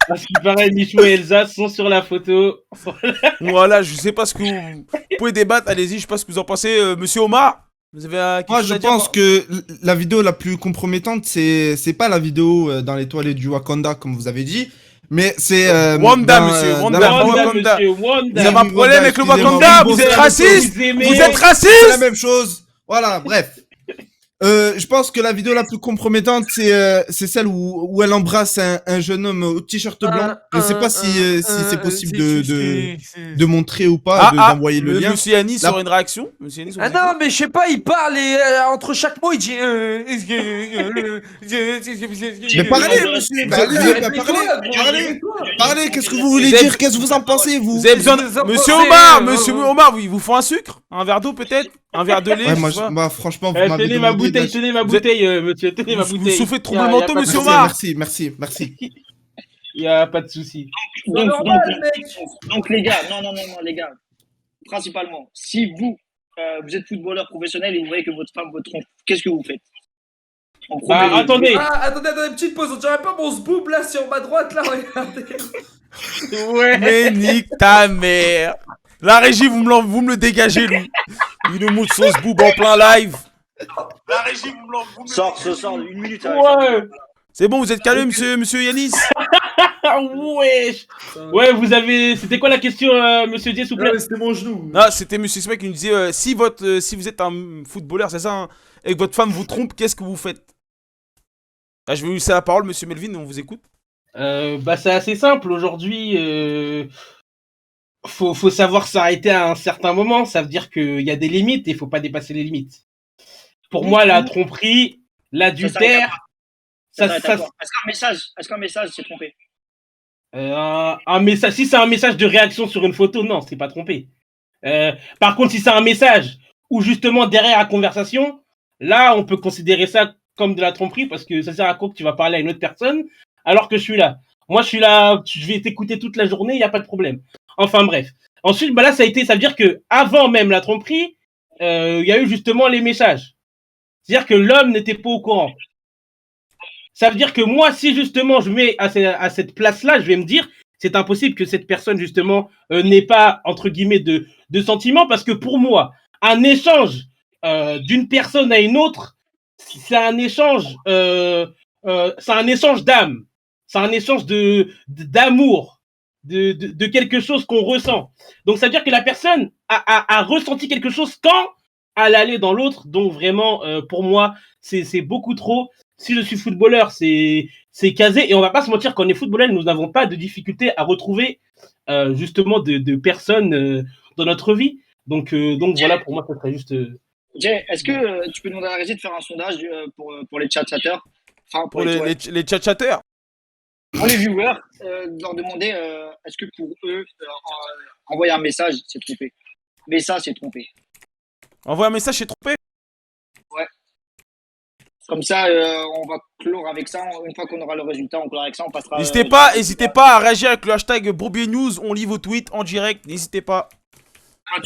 Parce qu'il paraît, Michou et Elsa sont sur la photo. Voilà, je sais pas ce que vous pouvez débattre, allez-y, je sais pas ce que vous en pensez, monsieur Omar. Vous avez quelque Moi, chose je à dire pense que la vidéo la plus compromettante, c'est pas la vidéo dans les toilettes du Wakanda, comme vous avez dit, mais c'est. Wanda, d'un- monsieur, d'un- Wanda. Wanda, monsieur, Vous Wanda. avez un problème avec le Excusez-moi, Wakanda, oui, vous bon, êtes c'est la raciste. Vous aimez- Vous êtes C'est la raciste. même chose. Voilà, bref. Je pense que la vidéo la plus compromettante, c'est celle où elle embrasse un jeune homme au t-shirt blanc. Je sais pas si c'est possible de montrer ou pas, d'envoyer le lien. Monsieur Yanis La- aurait une réaction. Monsieur Yanis, on Ah vous non, écoute. mais je sais pas, il parle et entre chaque mot, il dit. Mais parlez, monsieur, parlez, qu'est-ce que vous voulez dire, qu'est-ce que vous en pensez, vous? Vous avez besoin de... Vous en Monsieur pensez, Omar, monsieur Omar, il vous faut un sucre? Un verre d'eau peut-être? Un verre de lait? Ouais, je moi, sais pas. bah, franchement, vous Eh, m'avez tenez ma demandé bouteille, d'acheter- tenez ma Vous êtes- bouteille, monsieur, tenez ma Vous bouteille. souffrez de Y a- troubles y a mentaux, pas de monsieur souci. Omar. Merci. Y a pas de souci. Donc les gars, non, les gars, principalement, si vous êtes footballeur professionnel et vous voyez que votre femme vous trompe, qu'est-ce que vous faites? En premier lieu. Attendez. Ah, attendez, petite pause. On dirait pas mon zboob là sur ma droite là, regardez. Ouais. Mais nique ta mère. La régie, vous me le dégagez, lui. Il nous montre son boob en plein live. La régie, vous me Sors, une minute. Ouais. C'est bon, vous êtes calme, monsieur Yanis? Ah ouais. Ouais, vous avez. C'était quoi la question, monsieur Dieu, s'il vous plaît? C'était mon genou. Non, c'était monsieur Smack qui nous disait si vous êtes un footballeur, c'est ça, hein, et que votre femme vous trompe, qu'est-ce que vous faites? Ah, je vais vous laisser la parole, monsieur Melvin, on vous écoute. Bah, c'est assez simple. Aujourd'hui, faut savoir s'arrêter à un certain moment. Ça veut dire qu'il y a des limites et il faut pas dépasser les limites. Pour moi, la tromperie, l'adultère, Ça s'arrête à quoi? Est-ce qu'un message s'est trompé? un message, si c'est un message de réaction sur une photo, non, c'est pas trompé. Par contre, si c'est un message où justement derrière la conversation, là, on peut considérer ça comme de la tromperie parce que ça sert à quoi que tu vas parler à une autre personne alors que je suis là. Moi, je suis là, je vais t'écouter toute la journée, il n'y a pas de problème. Enfin bref. Ensuite, bah là, ça veut dire que avant même la tromperie, il y a eu justement les messages. C'est-à-dire que l'homme n'était pas au courant. Ça veut dire que moi, si justement je mets à cette place-là, je vais me dire, c'est impossible que cette personne justement n'ait pas entre guillemets de sentiments, parce que pour moi, un échange d'une personne à une autre, c'est un échange d'âme, c'est un échange d'amour, de quelque chose qu'on ressent. Donc ça veut dire que la personne a ressenti quelque chose quand elle allait dans l'autre. Donc vraiment, pour moi, c'est beaucoup trop. Si je suis footballeur, c'est casé. Et on va pas se mentir, quand on est footballeur, nous n'avons pas de difficulté à retrouver justement de personnes dans notre vie. Donc voilà, pour moi, ça serait juste. Jay, est-ce que tu peux demander à la régie de faire un sondage pour les chat-chatters, enfin Pour les chat-chatters. pour les viewers, de leur demander est-ce que pour eux, envoyer un message, c'est trompé. Mais ça, c'est trompé. Envoie un message, c'est trompé. Ouais. Comme ça, on va clore avec ça. Une fois qu'on aura le résultat, on clore avec ça, on passera. N'hésitez pas à réagir avec le hashtag Bourbier News. On lit vos tweets en direct. N'hésitez pas.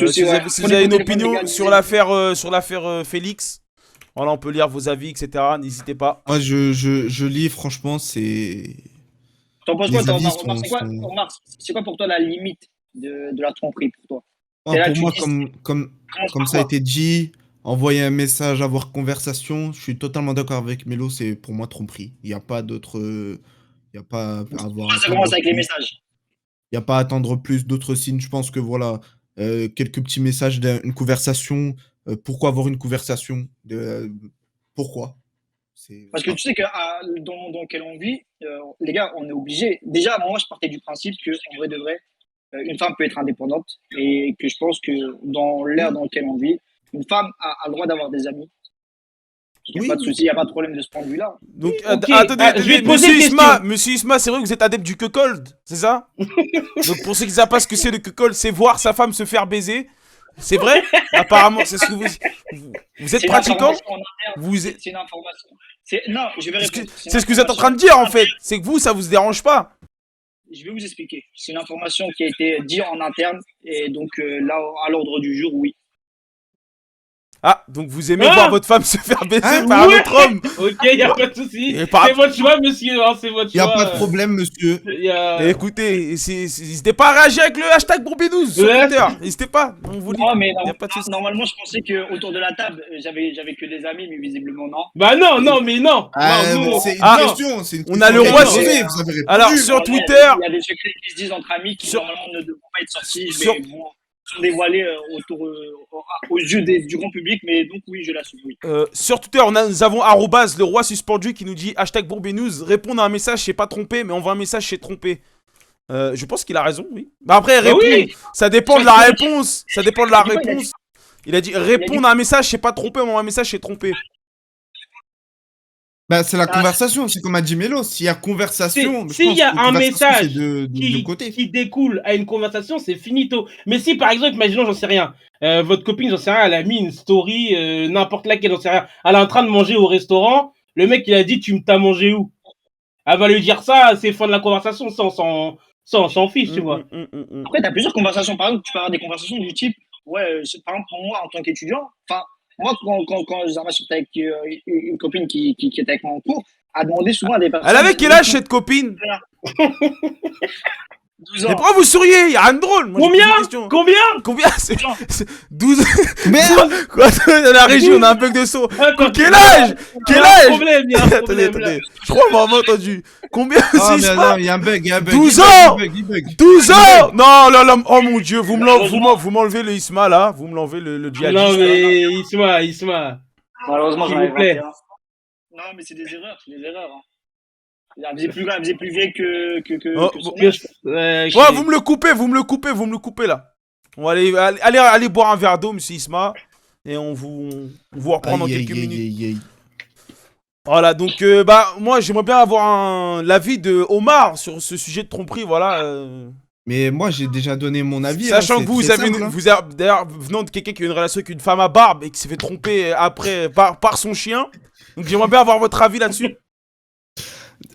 Si vous avez une opinion sur l'affaire Félix, voilà, on peut lire vos avis, etc. N'hésitez pas. Moi, je lis, franchement, c'est. T'en penses quoi, Les avis Omar, c'est quoi pour toi la limite de la tromperie pour toi? Pour moi, comme ça a été dit, envoyer un message, avoir conversation, je suis totalement d'accord avec Mélo, c'est pour moi tromperie. Il n'y a pas d'autre. Il n'y a pas à avoir. Ça commence avec les messages. Il n'y a pas à attendre plus d'autres signes. Je pense que voilà, quelques petits messages d'une conversation. Pourquoi avoir une conversation pourquoi Parce que tu sais que dans le monde dans lequel on vit, les gars, on est obligé. Déjà, moi, je partais du principe que, en vrai de vrai, une femme peut être indépendante et que je pense que dans l'ère dans laquelle on vit, une femme a le droit d'avoir des amis. Il n'y a pas de souci, il n'y a pas de problème de ce point de vue-là. Donc, Okay. attendez, monsieur Isma, c'est vrai que vous êtes adepte du cuckold, c'est ça? Donc, pour ceux qui ne savent pas ce que c'est le cuckold, c'est voir sa femme se faire baiser. C'est vrai? Apparemment, c'est ce que vous êtes pratiquant? C'est une information. Non, je vais répondre. C'est ce que vous êtes en train de dire, en fait. C'est que vous, ça vous dérange pas. Je vais vous expliquer. C'est une information qui a été dite en interne. Et donc, là, à l'ordre du jour, oui. Ah, donc vous aimez voir votre femme se faire baiser par un autre homme? Ok, il n'y a pas de souci. C'est votre choix, monsieur. Hein, c'est votre choix. Il n'y a pas de problème, monsieur. Écoutez, n'hésitez pas à réagir avec le hashtag Bourbier12 sur Twitter. N'hésitez pas. On vous dit. Non, mais normalement, je pensais qu'autour de la table, j'avais que des amis, mais visiblement, non. Bah non, mais non. C'est une question. C'est une on a le roi. Alors, sur Twitter. Il y a des secrets qui se disent entre amis qui, normalement, ne devront pas être sortis. Mais bon, sont dévoilés aux yeux du grand public, mais donc oui, je l'assume. Oui. Sur Twitter, nous avons @le roi suspendu qui nous dit hashtag Bourbier News. Répondre à un message, c'est pas trompé, mais envoie un message, c'est trompé. Je pense qu'il a raison, oui. Bah après, répondre, ça dépend de la réponse. Ça dépend de la réponse. Il a dit répondre à un message, c'est pas trompé, envoyer un message, c'est trompé. Bah, c'est la conversation, c'est comme a dit Mélo. S'il y a conversation, s'il y a un message qui découle à une conversation, c'est finito. Mais si par exemple, imaginons, j'en sais rien, votre copine, j'en sais rien, elle a mis une story, n'importe laquelle, j'en sais rien, elle est en train de manger au restaurant, le mec il a dit tu t'as mangé où? Elle va lui dire ça, c'est fin de la conversation, ça on s'en fiche, tu vois. Après, t'as plusieurs conversations, par exemple, tu peux avoir des conversations du type, ouais, par exemple, pour moi en tant qu'étudiant, enfin. Moi, quand j'avais avec une copine qui était avec moi en cours, a demandé souvent à des personnes. Elle avait quel âge cette copine? 12 ans. Mais pourquoi vous souriez? Y'a rien de drôle. Moi, Combien? C'est 12. Merde. Quoi? Dans la régie, on a un bug de son. Quel âge? Attendez. Je crois qu'on m'a entendu. Combien? Non, il y a un bug. 12 ans. 12 ans. Non, là, oh mon dieu, vous m'enlevez le Isma là. Vous me l'enlevez le djihadiste. Non, mais Isma. Malheureusement, s'il vous plaît. Non, mais c'est des erreurs. Hein. Elle faisait plus vieille Oh, que son bon. ex. Ouais, vous me le coupez là. On va aller boire un verre d'eau, monsieur Isma. Et on vous reprend dans quelques minutes. Voilà, donc moi j'aimerais bien avoir l'avis de Omar sur ce sujet de tromperie, voilà. Mais moi, j'ai déjà donné mon avis. Sachant hein, que vous c'est avez, simple, hein. d'ailleurs, venant de quelqu'un qui a une relation avec une femme à barbe et qui s'est fait tromper après par son chien. Donc j'aimerais bien avoir votre avis là-dessus.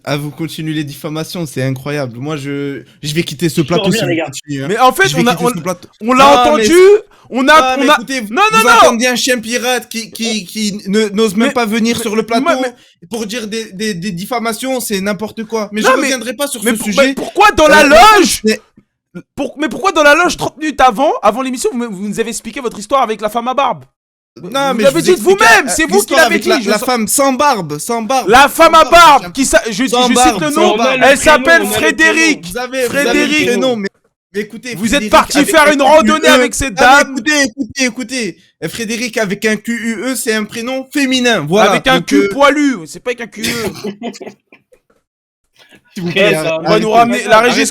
Ah, vous continuez les diffamations, c'est incroyable. Moi, je vais quitter ce plateau reviens, si les vous gars. continuez, hein. Mais en fait, Je vais quitter ce plateau. on l'a Ah, entendu, Ah, mais écoutez, Non, vous entendez un chien pirate qui n'ose même pas venir sur le plateau pour dire des diffamations, c'est n'importe quoi. Mais je reviendrai pas sur ce sujet. Pourquoi dans la loge Mais pourquoi dans la loge 30 minutes avant l'émission, vous nous avez expliqué votre histoire avec la femme à barbe? Non, mais vous l'avez dit de vous-même, c'est vous qui l'avez dit. La femme sans barbe. La femme à barbe, je cite le nom, elle s'appelle Frédéric. Vous avez le prénom, mais écoutez. Vous êtes parti faire une randonnée avec cette dame. Écoutez. Frédéric avec un QUE, c'est un prénom féminin. Voilà. Avec un cul poilu, c'est pas avec un QE. S'il vous plaît, on va nous ramener la régie.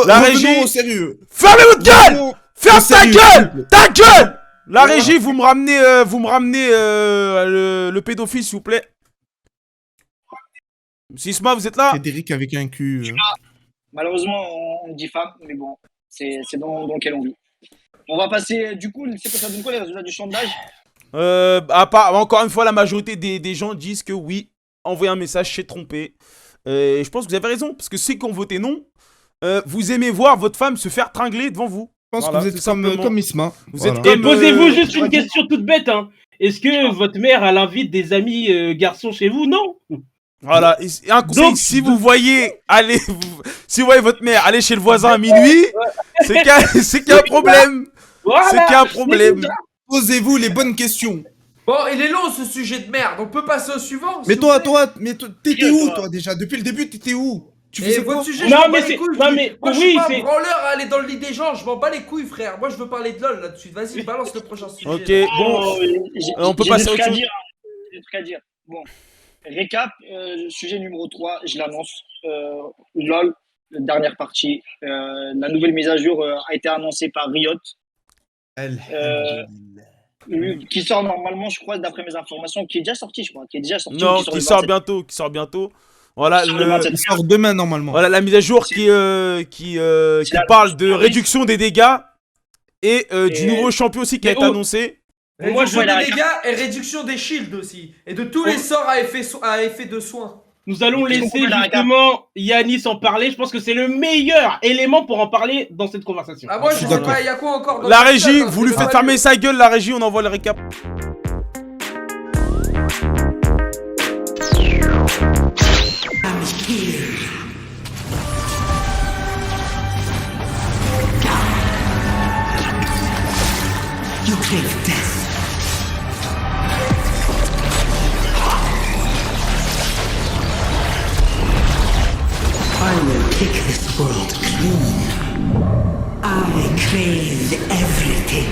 La régie au sérieux. Fermez votre gueule. Ferme ta gueule. Ta gueule. La régie, vous me ramenez le pédophile, s'il vous plaît. Sisma, vous êtes là? Frédéric avec un cul. Malheureusement, on dit femme, mais bon, c'est dans lequel on vit. On va passer, du coup, c'est quoi ça donne quoi les résultats du sondage? Encore une fois, la majorité des gens disent que oui, envoyer un message, c'est trompé. Et je pense que vous avez raison, parce que ceux qui ont voté non, vous aimez voir votre femme se faire tringler devant vous. Je pense que vous êtes comme Isma. Et posez-vous juste une question toute bête. Hein. Est-ce que votre mère, elle invite des amis garçons chez vous? Non. Voilà. Et un conseil, donc, si vous voyez votre mère aller chez le voisin à minuit, c'est qu'il y a un problème. Voilà. C'est qu'il y a un problème. Posez-vous les bonnes questions. Bon, il est long ce sujet de merde. On peut passer au suivant. Mais t'étais où toi déjà? Depuis le début, t'étais où? Tu faisais quoi? Sujet, non, mais c'est. Non, mais moi, je suis pas un branleur à aller dans le lit des gens. Je m'en bats les couilles, frère. Moi, je veux parler de LoL là-dessus. Vas-y, balance le prochain sujet. Ok, bon. On peut passer au sujet. J'ai des trucs à dire. Bon. Récap, sujet numéro 3, je l'annonce. LoL, dernière partie. La nouvelle mise à jour a été annoncée par Riot. Qui sort normalement, je crois, d'après mes informations, qui est déjà sorti, je crois. Non, qui sort bientôt. Voilà, il sort demain normalement. Voilà la mise à jour qui parle de réduction des dégâts et du nouveau champion aussi qui a été annoncé. Réduction des dégâts et réduction des shields aussi. Et de tous les sorts à effet de soin. Nous allons laisser justement Yanis en parler. Je pense que c'est le meilleur élément pour en parler dans cette conversation. Ah, moi je sais pas, il y a quoi encore dans la régie, vous lui faites fermer sa gueule, la régie, on envoie le récap. You crave death. I will kick this world clean. I crave everything.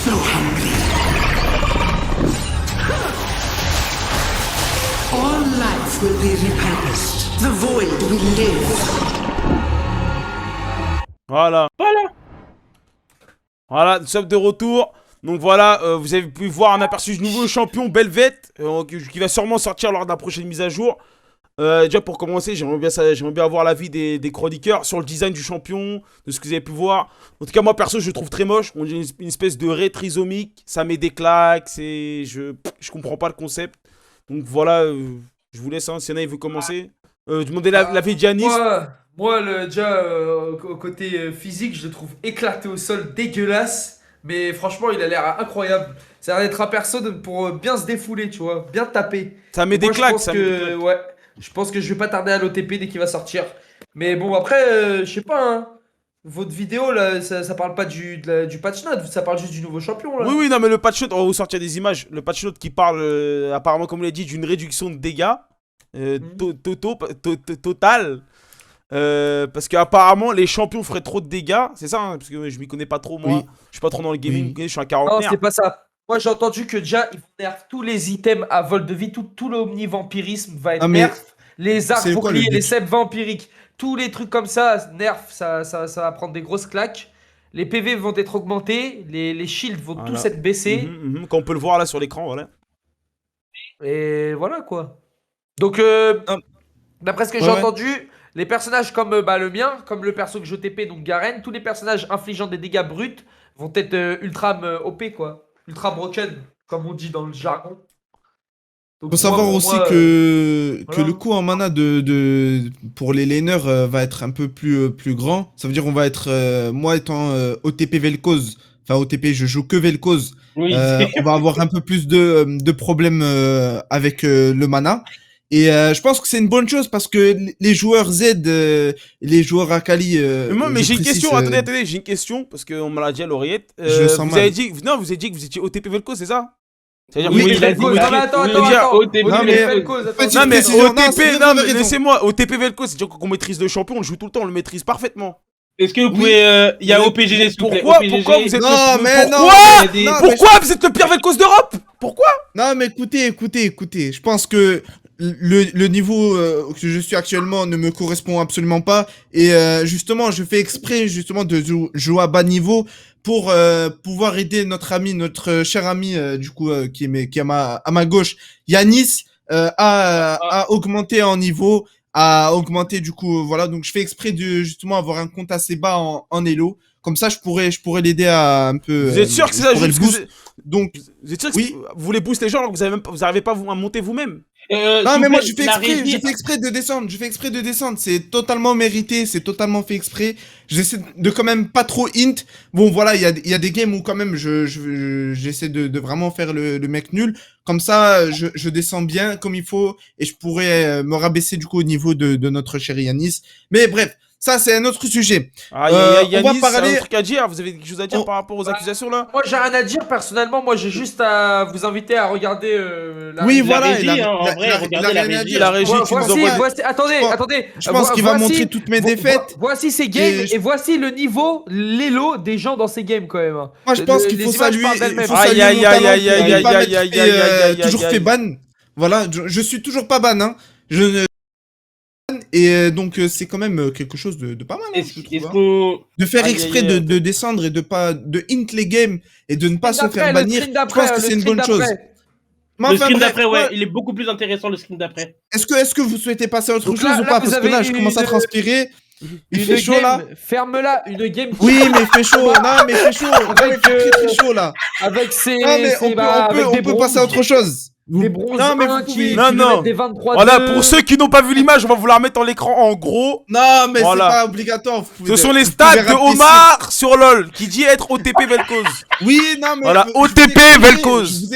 So hungry. All life will be repurposed. The void will live. Voilà, nous sommes de retour. Donc voilà, vous avez pu voir un aperçu du nouveau champion Belvet qui va sûrement sortir lors de la prochaine mise à jour. Déjà pour commencer, j'aimerais bien avoir l'avis des chroniqueurs sur le design du champion, de ce que vous avez pu voir. En tout cas, moi perso, je le trouve très moche. On dirait une espèce de raie trisomique, ça met des claques, je comprends pas le concept. Donc voilà, je vous laisse, hein, si Yana veut commencer. Demandez l'avis de Yanis. Moi, au côté physique, je le trouve éclaté au sol, dégueulasse. Mais franchement, il a l'air incroyable. Ça a l'air d'être un personne pour bien se défouler, tu vois, bien taper. Ça met des claques, ça. Ouais, je pense que je vais pas tarder à l'OTP dès qu'il va sortir. Mais bon, après, je sais pas, hein. Votre vidéo, là, ça parle pas du patch note, ça parle juste du nouveau champion, là. Oui, non, mais le patch note, on va vous sortir des images. Le patch note qui parle, apparemment, comme vous l'avez dit, d'une réduction de dégâts. Total. Parce qu'apparemment les champions feraient trop de dégâts, c'est ça hein, parce que je m'y connais pas trop moi, je suis pas trop dans le gaming, je suis un Non, quarantenaire. c'est pas ça. Moi, j'ai entendu que déjà, ils vont nerf tous les items à vol de vie, tout l'omnivampirisme va être nerf. Les arcs c'est quoi le boucliers, but? les cèpes vampiriques, tous les trucs comme ça, nerf, ça va prendre des grosses claques. Les PV vont être augmentés, les shields vont tous être baissés. Quand on peut le voir là sur l'écran, voilà. Et voilà quoi. Donc, d'après ce que j'ai entendu, les personnages comme le mien, comme le perso que je TP, donc Garen, tous les personnages infligeant des dégâts bruts vont être ultra OP quoi. Ultra broken, comme on dit dans le jargon. Faut savoir aussi que le coût en mana pour les laners va être un peu plus grand. Ça veut dire on va être, moi étant OTP Vel'Koz, enfin OTP je joue que Vel'Koz, Oui, on va avoir un peu plus de problèmes avec le mana. Et je pense que c'est une bonne chose parce que les joueurs Z, les joueurs Akali... mais j'ai une question, attendez, j'ai une question, parce qu'on me l'a dit à l'oreillette. Vous avez dit que vous étiez OTP Vel'Koz, c'est ça? C'est-à-dire Oui, attends. Non mais OTP, non mais laissez-moi, OTP Vel'Koz, c'est-à-dire qu'on maîtrise le champion, on le joue tout le temps, on le maîtrise parfaitement. Est-ce que vous pouvez... Il y a OPGG, pourquoi vous êtes pourquoi vous êtes le pire Vel'Koz d'Europe? Pourquoi? Non mais écoutez, je pense que le niveau que je suis actuellement ne me correspond absolument pas et justement je fais exprès justement de jouer à bas niveau pour pouvoir aider notre cher ami du coup qui est à ma gauche, Yanis, à augmenter en niveau, à augmenter du coup voilà, donc je fais exprès de justement avoir un compte assez bas en elo, comme ça je pourrais l'aider à un peu. Vous êtes sûr que c'est ça juste donc vous êtes sûr que vous voulez booster les gens alors que vous arrivez pas à monter vous-même? Non mais moi je fais exprès de descendre, c'est totalement mérité, c'est totalement fait exprès. J'essaie de quand même pas trop int. Bon voilà, il y a des games où quand même j'essaie de vraiment faire le mec nul. Comme ça je descends bien comme il faut et je pourrais me rabaisser du coup au niveau de notre chéri Yanis. Mais bref, ça c'est un autre sujet. On va parler. Un truc à dire, vous avez quelque chose à dire par rapport aux accusations là? Moi j'ai rien à dire personnellement, moi j'ai juste à vous inviter à regarder la régie qui nous envoie. Attendez, je pense qu'il va montrer toutes mes défaites. Voici ces games et voici le niveau, l'elo des gens dans ces games quand même. Moi je pense qu'il faut saluer toujours fait ban. Voilà, je suis toujours pas ban hein. Et donc c'est quand même quelque chose de pas mal hein, je trouve, de faire exprès de descendre et de int les games et de ne pas se faire bannir. Je pense que c'est une bonne chose. Le screen d'après, ouais, il est beaucoup plus intéressant le screen d'après. Est-ce que vous souhaitez passer à autre chose ou pas? Parce que là je commence à transpirer. Il fait chaud là. Ferme-la, une game. Oui mais il fait chaud. Non mais il fait chaud. Avec très chaud là. Avec ses. Non mais on peut passer à autre chose. Des bronzes non. Des 23 voilà, pour ceux qui n'ont pas vu l'image, on va vous la remettre en l'écran en gros. Non, mais c'est pas obligatoire. Ce sont les stats de Omar sur LoL qui dit être OTP Vel'Koz. Oui, non, mais. Voilà, OTP Vel'Koz.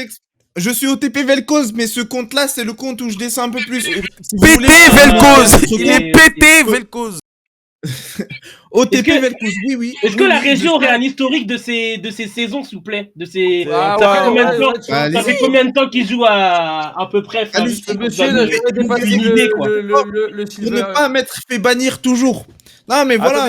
Je suis OTP Vel'Koz, mais ce compte-là, c'est le compte où je descends un peu plus. PT Vel'Koz. Il est PT Vel'Koz. OTP Vel'Koz, oui. Est-ce que la région aurait un historique de ces saisons, s'il vous plaît? De ces. Ça fait combien de temps qu'ils jouent à peu près? Monsieur n'a jamais dépassé Pour ne pas m'être fait bannir toujours. Non mais voilà,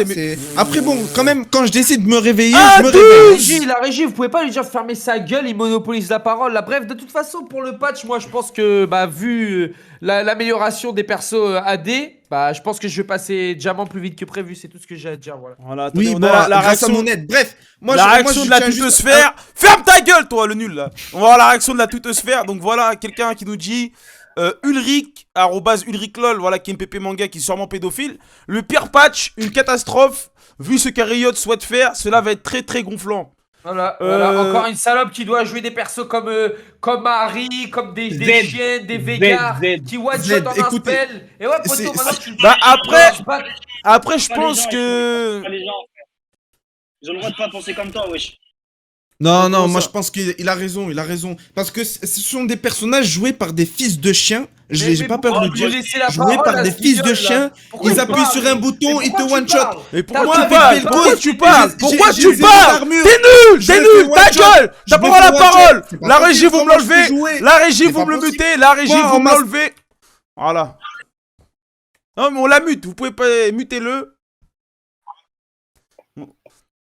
après bon, quand même, quand je décide de me réveiller, je me réveille. La régie, vous pouvez pas lui dire fermer sa gueule, il monopolise la parole. Là, bref, de toute façon, pour le patch, moi je pense que, vu l'amélioration des persos AD, je pense que je vais passer diamant plus vite que prévu, c'est tout ce que j'ai à dire, voilà. Attendez, oui, on a la réaction réaction de mon aide. Bref, la réaction de la tutosphère. Ferme ta gueule, toi, le nul, là. On va voir la réaction de la tutosphère. Donc voilà, quelqu'un qui nous dit... Ulrich, @UlrichLol, voilà, qui est MPP manga, qui est sûrement pédophile. Le pire patch, une catastrophe. Vu ce qu'Ariot souhaite faire, cela va être très très gonflant. Voilà, encore une salope qui doit jouer des persos comme Harry, comme des chiennes, des Veigar, qui one-shot en un spell. Et ouais, poto, maintenant tu... Après, je pense que... Ils ont le droit de pas penser comme toi, wesh. Non, moi je pense qu'il a raison, Parce que ce sont des personnages joués par des fils de chiens, j'ai pas peur de dire, joués par des fils de chiens, ils appuient sur un bouton, ils te one-shot. Mais pourquoi tu parles? T'es nul, ta gueule. T'as pas la parole. La régie, vous me l'enlevez. La régie, vous me le mutez. La régie, vous me l'enlevez. Voilà. Non, mais on la mute. Vous pouvez pas muter-le.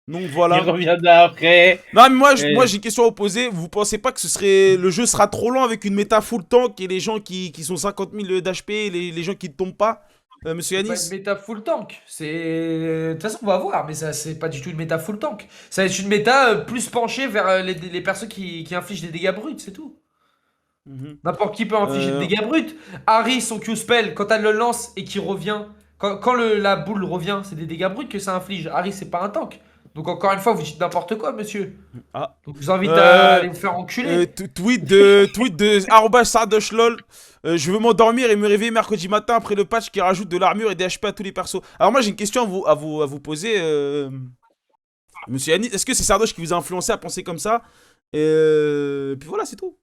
Donc voilà. Il reviendra après. Non, mais moi j'ai une question à vous poser. Vous pensez pas que le jeu sera trop lent avec une méta full tank et les gens qui sont 50 000 d'HP, les gens qui ne tombent pas, monsieur C'est pas Yanis? une méta full tank. De toute façon, on va voir, mais ça, c'est pas du tout une méta full tank. Ça va être une méta plus penchée vers les personnes qui infligent des dégâts bruts, c'est tout. N'importe qui peut infliger des dégâts bruts. Harry, son Q-spell, quand elle le lance et qu'il revient, quand la boule revient, c'est des dégâts bruts que ça inflige. Harry, c'est pas un tank. Donc encore une fois, vous dites n'importe quoi, monsieur. Ah. Donc je vous invite à aller vous faire enculer. Tweet de @sardoshlol. Je veux m'endormir et me réveiller mercredi matin après le patch qui rajoute de l'armure et des HP à tous les persos. Alors moi j'ai une question à vous poser, monsieur Yanis. Est-ce que c'est Sardoche qui vous a influencé à penser comme ça? Puis voilà, c'est tout.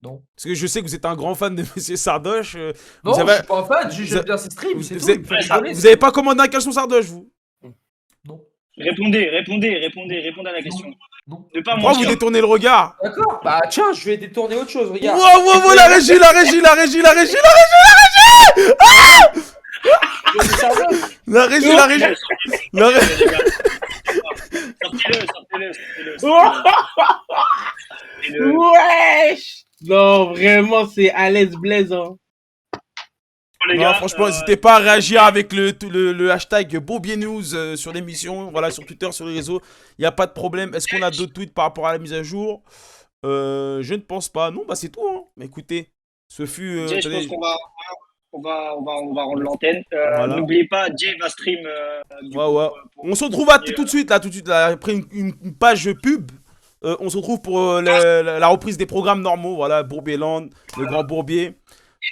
Non. Parce que je sais que vous êtes un grand fan de monsieur Sardoche. Non, je suis pas un fan, j'aime bien ses streams, c'est tout. Vous avez pas commandé un caleçon Sardoche, vous? Non. Répondez à la question. Non. Ne pas Pourquoi vous mentir. détournez le regard? D'accord, bah tiens, je vais détourner autre chose, regarde. Wow, la régie! La régie! Sortez-le. Wesh! Non, vraiment, c'est à l'aise Blaise. Hein. Les Non, gars, franchement, n'hésitez pas à réagir avec le hashtag BourbierNews sur l'émission, voilà, sur Twitter, sur les réseaux. Il n'y a pas de problème. Est-ce qu'on a d'autres tweets par rapport à la mise à jour? Je ne pense pas. Non, bah c'est tout. Hein. Mais écoutez, ce fut. Jay, je pense qu'on va rendre l'antenne. Voilà. N'oubliez pas, Jay va stream. Ouais. On se retrouve tout de suite, là, après une page pub. On se retrouve pour la reprise des programmes normaux. Voilà, Bourbierland, le Grand Bourbier.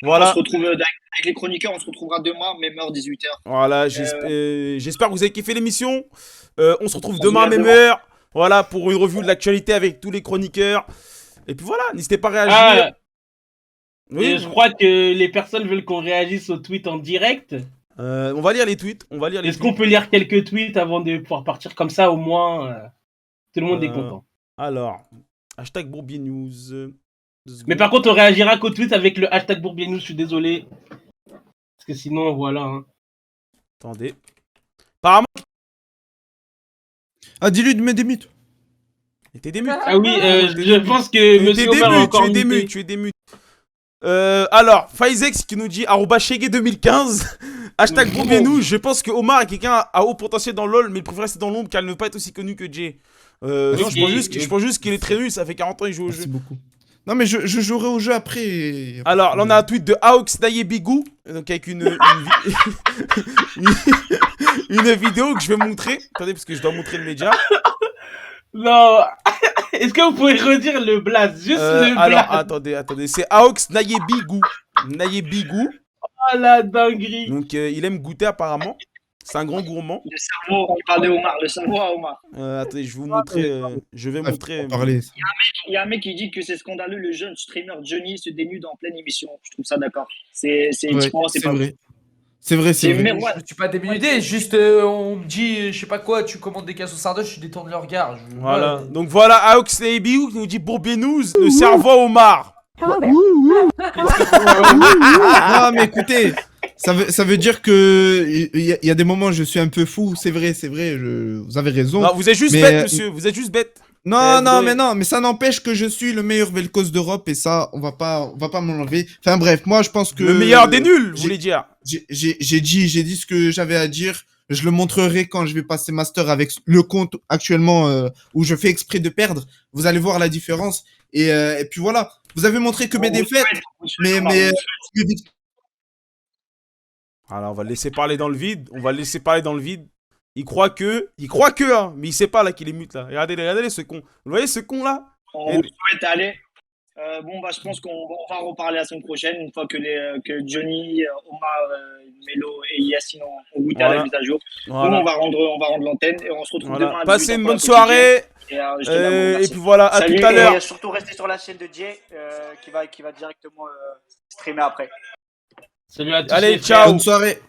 Voilà. On se retrouve avec les chroniqueurs, on se retrouvera demain, même heure, 18h. Voilà, j'espère que vous avez kiffé l'émission. On se retrouve demain à même heure. Voilà, pour une revue de l'actualité avec tous les chroniqueurs. Et puis voilà, n'hésitez pas à réagir. Oui, je crois que les personnes veulent qu'on réagisse aux tweets en direct. On va lire les tweets. Est-ce qu'on peut lire quelques tweets avant de pouvoir partir comme ça, au moins tout le monde est content. Alors, hashtag BourbierNews. Mais par contre, on réagira qu'au tweet avec le hashtag BourbierNews, je suis désolé. Parce que sinon, voilà. Hein. Attendez. Apparemment. Ah, dis-lui de mettre des mutes. T'es démute. Ah oui, je pense que monsieur Omar a encore muté. Tu es démute. Alors, Faizex qui nous dit @Chegué2015. Hashtag BourbierNews. Je pense que Omar est quelqu'un à haut potentiel dans LoL, mais il préfère rester dans l'ombre car il ne veut pas être aussi connu que Jay. Non, je pense juste qu'il est très nul, ça fait 40 ans qu'il joue au jeu. Beaucoup. Non, mais je jouerai au jeu après. Alors, là, on a un tweet de Aox Bigou, donc avec une vidéo que je vais montrer. Attendez, parce que je dois montrer le média. Non, est-ce que vous pouvez redire le blaze? Juste le blaze. Alors, attendez, c'est Aox Bigou. Oh la dinguerie. Donc, il aime goûter apparemment. C'est un grand gourmand. Le cerveau, il parle de Omar, le cerveau à Omar. Attendez, je vais vous montrer. Je vais montrer. Il y a un mec qui dit que c'est scandaleux, le jeune streamer Johnny se dénude en pleine émission. Je trouve ça d'accord. C'est pas vrai. C'est vrai. Je ne suis pas dénudé, juste on me dit, je sais pas quoi, tu commandes des cassos sardoches, je détourne le regard. Voilà. Donc voilà, Aox Bigou qui nous dit BourbierNews, le cerveau à Omar. Non, mais écoutez, ça veut dire que il y a des moments où je suis un peu fou, c'est vrai, vous avez raison. Non, vous êtes juste bête, monsieur, vous êtes juste bête. Non, mais ça n'empêche que je suis le meilleur Vel'Koz d'Europe et ça, on va pas m'enlever. Enfin bref, moi je pense que... Le meilleur des nuls, vous voulez dire. J'ai dit ce que j'avais à dire. Je le montrerai quand je vais passer master avec le compte actuellement où je fais exprès de perdre. Vous allez voir la différence. Et puis voilà, vous avez montré que mes défaites, mais Alors on va le laisser parler dans le vide. Il croit que, hein, mais il sait pas là qu'il est mute là. Regardez ce con. Vous voyez ce con là? On vous souhaite aller. Je pense qu'on va en reparler la semaine prochaine, une fois que Johnny, Omar, Melo et Yacine ont goûté à la mise à jour. Voilà. Nous, on va rendre l'antenne et on se retrouve demain. Passez une bonne soirée. Et puis voilà, à tout à l'heure. Et surtout, restez sur la chaîne de Jay qui va directement streamer après. Salut à tous. Allez, ciao. Bonne soirée.